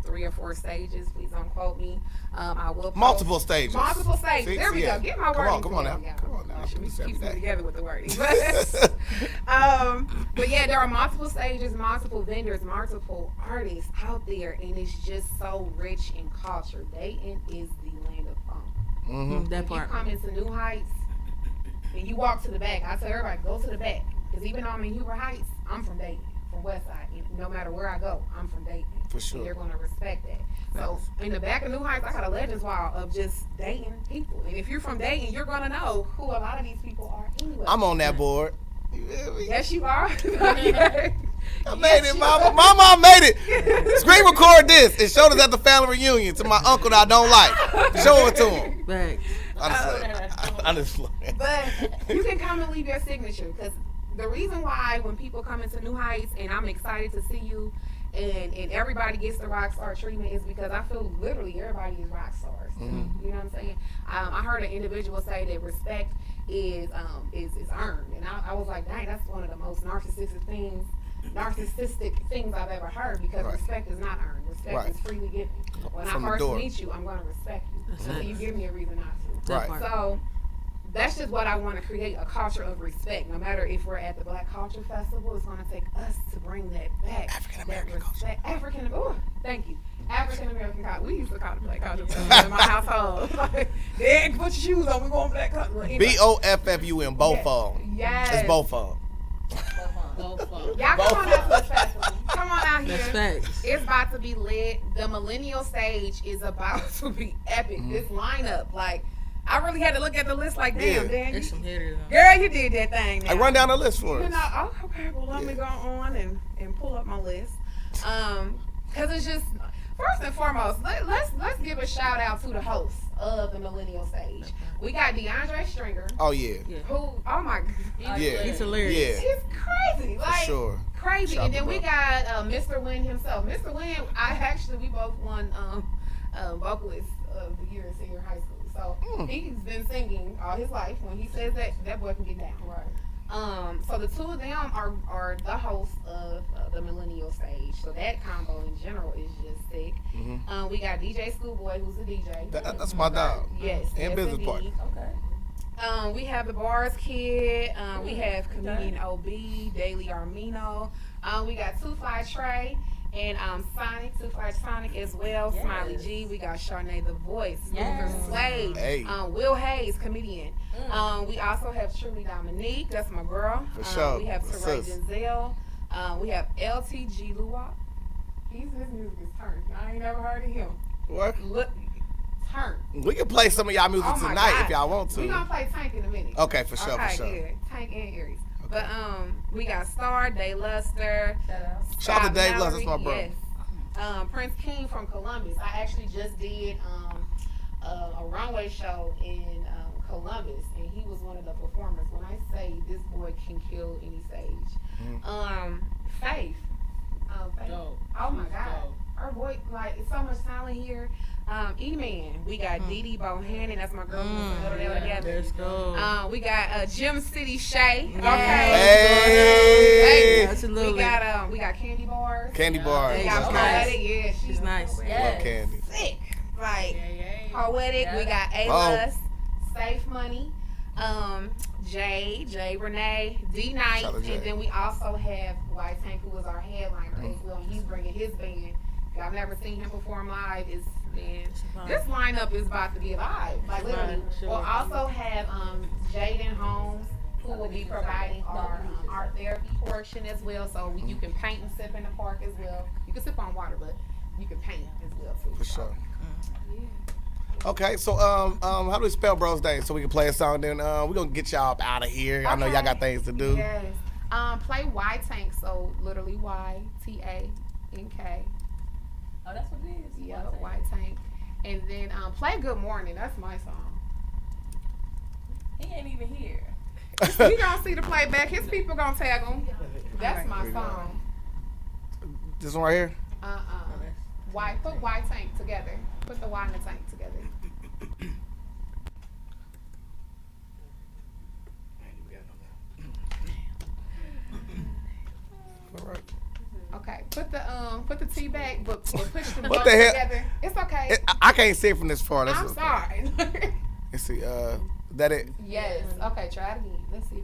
3 or 4 stages. Please don't quote me. I will post multiple stages. See, there we go. Get my wording. Come on now. Keep me together with the wording. But yeah, there are multiple stages, multiple vendors, multiple artists out there, and it's just so rich in culture. Dayton is the land of funk. That part. You come into New Heights and you walk to the back. I tell everybody, go to the back. Because even though I'm in Huber Heights, I'm from Dayton, from West Side. No matter where I go, I'm from Dayton. For sure. And they're going to respect that. So in the back of New Heights, I got a legends wall of just Dayton people. And if you're from Dayton, you're going to know who a lot of these people are anyway. I'm on that board. Yes, you are. I made it, mama. My mom made it. Screen record this and showed us at the family reunion to my uncle that I don't like. Show it to him. Thanks. But you can come and leave your signature, because the reason why when people come into New Heights and I'm excited to see you and everybody gets the rock star treatment is because I feel literally everybody is rock stars. You know what I'm saying? I heard an individual say that respect is earned, and I was like, dang, that's one of the most narcissistic things I've ever heard, because respect is not earned. Respect is freely given. When I first meet you, I'm going to respect you until you give me a reason not to. So that's just what I want to create, a culture of respect. No matter if we're at the Black Culture Festival, it's going to take us to bring that back. African-American culture. Thank you. African-American culture. We used to call it Black Culture Festival in my household. They ain't put your shoes on, we're going Black Culture. Anyway. BOFFUN, both of them. Yes. It's both of them. Y'all come on out to the festival. Come on out here. Thanks. It's about to be lit. The millennial stage is about to be epic. This lineup, like, I really had to look at the list like, damn, Yeah. Dan, There's some hitters. girl, you did that thing. Now. Hey, run down the list for You us. know, oh, okay, well, let me go on and pull up my list. Because it's just, first and foremost, let's give a shout out to the host of the Millennial Stage. We got DeAndre Stringer. Oh, yeah. Who, oh my God. Yeah. He's hilarious. Yeah. He's crazy. Like, For sure. crazy. Shout And then him we out. got Mr. Wynn himself. Mr. Wynn, we both won vocalist of the year in senior high school. So he's been singing all his life. When he says that boy can get down. Right. So the two of them are the hosts of the Millennial Stage. So that combo in general is just sick. Mm-hmm. We got DJ Schoolboy, who's a DJ. That's my dog. Yes. And yes, business indeed. partner. Okay. We have the Bars Kid. We have comedian OB, Daily Armino. We got Two Fly Trey and Sonic, Two Fly Sonic as well. Yes. Smiley G. We got Charnae Tha Voice. Yes. Luger Slade. Hey. Will Hayes, comedian. We also have Truly Dominique. That's my girl. For sure. We have That's Teray us. Denzel. We have LTG Luwak. His music is turned. I ain't never heard of him. What? Look, turn. We can play some of y'all music Oh my tonight God. if y'all want We to. gonna play Tank in a minute. Okay, for sure, Okay, for sure. good. Tank and Aries. But we got Star, Day Luster. Shout out to Dave Mallory, Luster, that's my brother. Yes. Prince King from Columbus. I actually just did a runway show in Columbus, and he was one of the performers. When I say this boy can kill any stage, Faith. Faith. Dope. Oh my She's God. dope. Her voice, like, it's so much talent here. E-Man. We got Dee Bohannon. That's my girl. Together. Let's go. We got Gym City Shay. Yeah. Okay. Hey. That's a little We got Candy Bars. Candy bars. We got She's Poetic. nice. Yeah, She's nice. Love Yes. Candy. sick. Like Poetic. Yeah. We got Oh. A-Lust. Safe Money. J Renee, D Night, Shout out to Jay. and then we also have White Tank, who is our headliner as well. And he's bringing his band. I've never seen him perform live. This lineup is about to be live, like literally. Sure. We'll also have Jaden Holmes, who will be providing our art therapy portion as well. So you can paint and sip in the park as well. You can sip on water, but you can paint as well too. For sure. Yeah. Okay, so how do we spell bro's name so we can play a song? Then we're gonna get y'all up out of here. I know y'all got things to do. Yes. Play Y Tank, so literally YTANK. Oh, that's what it is. Yeah, Y Tank. And then play Good Morning. That's my song. He ain't even here. We gonna see the playback. His people gonna tag him. That's my song. This one right here. Put Y Tank together. Put the Y and the tank together. All right. Okay. Put the T back, but push the What buttons the hell? together. It's okay. I can't see it from this far. That's I'm what- sorry. Let's see. That it. Yes. Okay. Try it again. Let's see.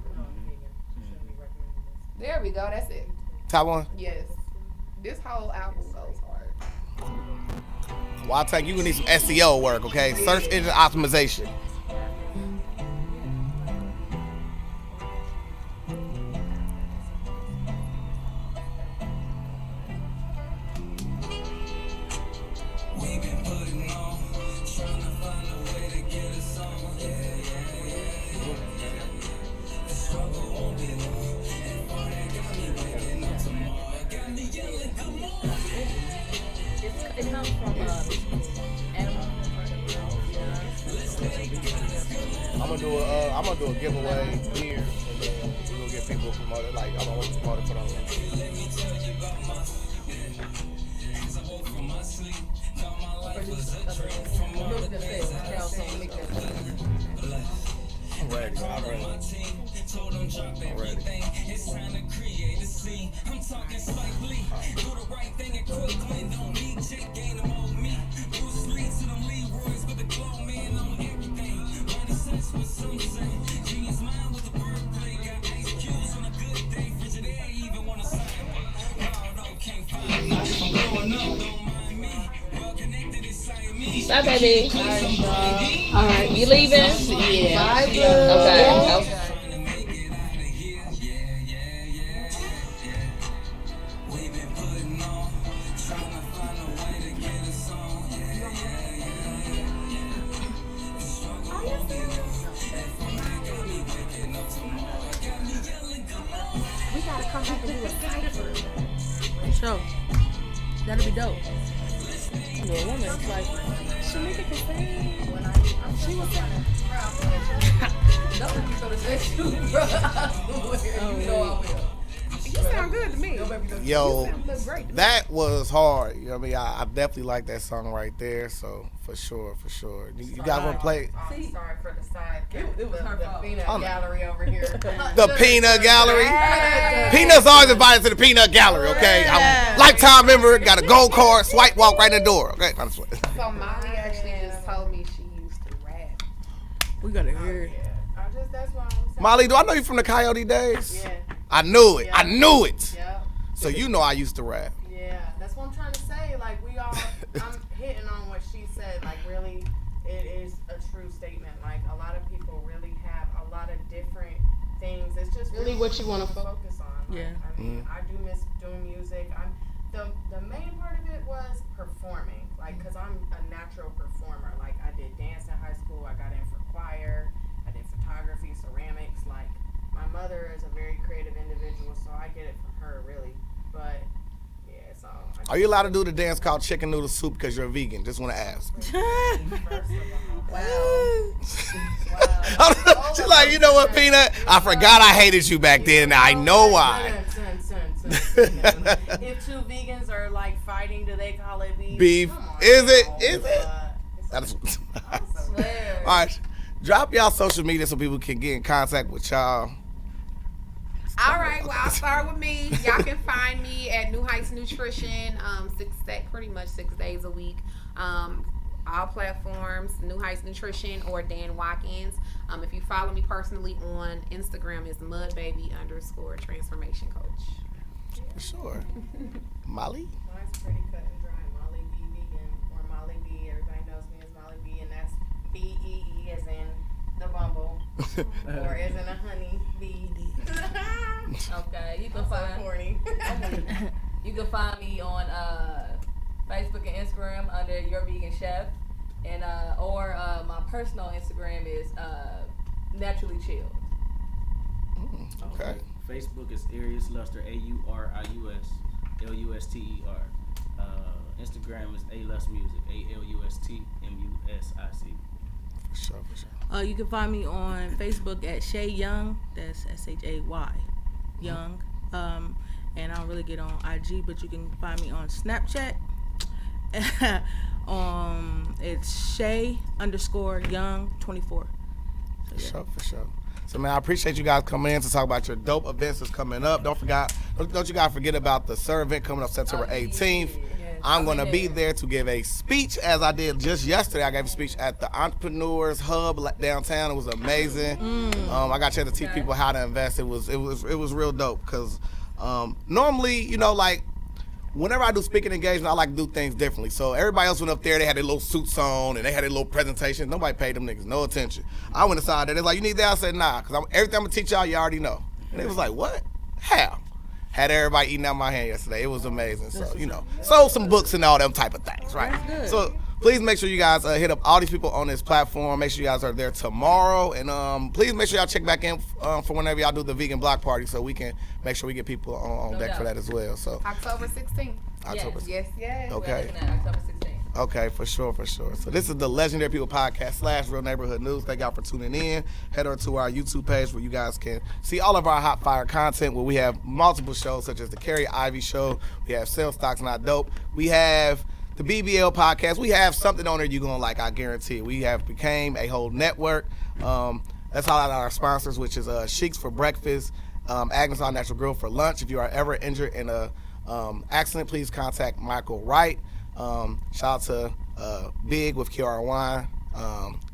There we go. That's it. Top one. Yes. This whole album goes hard. Well, I'll take you. Gonna need some SEO work, okay? Search engine optimization. It comes from animal. I'm gonna do a giveaway here, and then we're gonna get people promoted. Like I'm gonna promote it for them. I'm ready. I'm ready. I'm ready. It's time to create a scene. I'm talking Spike Lee. Do the right thing at Crooklyn. Don't need Jake, ain't no old me. Bruce Lee to them Leroy's with the glow man on everything. Renaissance with some say. Genius mind with the wordplay. Got ice cubes on a good day. Frigidaire even wanna sign me. Wild oak can't find me. I'm growing up, don't mind me. Well connected, it's Siamese. Bye, baby. All right, you leaving? Yeah. Okay. sure. That'll be dope. You know, a woman, it's like, Shamika can sing. When she was saying, that's what you could have said too, bro. You know I will. You sound good to me. Yo, You sound great. that was hard. You know what I mean? I definitely like that song right there. So for sure. You guys want to play I'm sorry for the side. It was her fault. The peanut gallery over here. the Peanut Gallery? Peanut's always invited to the Peanut Gallery. Okay, I'm lifetime member. Got a gold card. Swipe, walk right in the door. Okay, I'm just So Molly actually just told me she used to rap. We gotta hear it. That's why I'm saying. Molly, do I know you from the Coyote days? Yeah. I knew it. I knew it. Yep. So you know I used to rap. Yeah, that's what I'm trying to say. Like, we all, I'm hitting on what she said. Like, really, it is a true statement. Like, a lot of people really have a lot of different things. It's just Really what you wanna focus on. Like, Yeah. I mean, I do miss doing music. The main part of it was performing. Like, because I'm a natural performer. Like, I did dance in high school. I got in for choir. I did photography, ceramics. Like, my mother is a very creative individual, so I get it from her, really. But, yeah, so. Are you allowed to do the dance called chicken noodle soup because you're a vegan? Just want to ask. Wow. She's like, you know what, Peanut? I forgot I hated you back then. Now I know why. If two vegans are like fighting, do they call it beef? Beef. Is it? That's I swear. all right. Drop y'all social media so people can get in contact with y'all. All right, well, I'll start with me. Y'all can find me at New Heights Nutrition, pretty much 6 days a week. All platforms, New Heights Nutrition or Dan Watkins. If you follow me personally on Instagram, it's mudbaby_transformation coach. For sure. Molly? Mine's pretty cut and dry. Molly B Vegan or Molly B. Everybody knows me as Molly B, and that's BEE as in the bumble or as in a honey bee. Okay, you can I'm so find corny. you can find me on Facebook and Instagram under Your Vegan Chef, and or my personal Instagram is Naturally Chilled. Okay. Facebook is Arius Luster, AURIUS LUSTER. Instagram is ALUS Music, ALUSTMUSIC. For sure. You can find me on Facebook at Shay Young. That's SHAY Young. And I don't really get on IG, but you can find me on Snapchat. It's Shay_Young24. So, For sure. So, man, I appreciate you guys coming in to talk about your dope events that's coming up. Don't you guys forget about the SIR event coming up September 18th. I'm going to be there to give a speech, as I did just yesterday. I gave a speech at the Entrepreneurs Hub downtown. It was amazing. I got a chance to teach people how to invest. It was real dope because normally, you know, like, whenever I do speaking engagement, I like to do things differently. So everybody else went up there, they had their little suits on, and they had their little presentation. Nobody paid them niggas no attention. I went inside there, they're like, you need that? I said, nah, because everything I'm going to teach y'all, you already know. And they was like, what? How? Had everybody eating out my hand yesterday. It was amazing. So, you know, sold some books and all them type of things, right? So please make sure you guys hit up all these people on this platform. Make sure you guys are there tomorrow. And please make sure y'all check back in for whenever y'all do the vegan block party so we can make sure we get people on deck for that as well. So October 16th. Yes. Okay. October 16th. Okay, for sure. So this is the Legendary People Podcast / Real Neighborhood News. Thank y'all for tuning in. Head over to our YouTube page where you guys can see all of our hot fire content where we have multiple shows such as the Carrie Ivy Show. We have Sales Stocks Not Dope. We have the BBL Podcast. We have something on there you're going to like, I guarantee it. We have became a whole network. Let's highlight our sponsors, which is Sheiks for breakfast, Agnes All Natural Grill for lunch. If you are ever injured in a accident, please contact Michael Wright. Shout out to Big with Kiara Wine.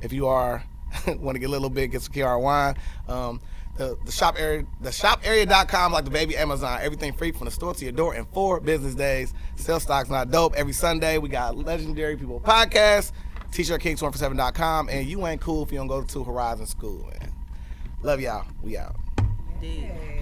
If you are want to get a little big, get some Kiara Wine. The shop area, the shoparea.com, like the baby Amazon. Everything free from the store to your door in 4 business days. Sales Stocks Not Dope. Every Sunday we got Legendary People Podcast. T-shirtking247.com. And you ain't cool if you don't go to Horizon School, man. Love y'all. We out. Yeah.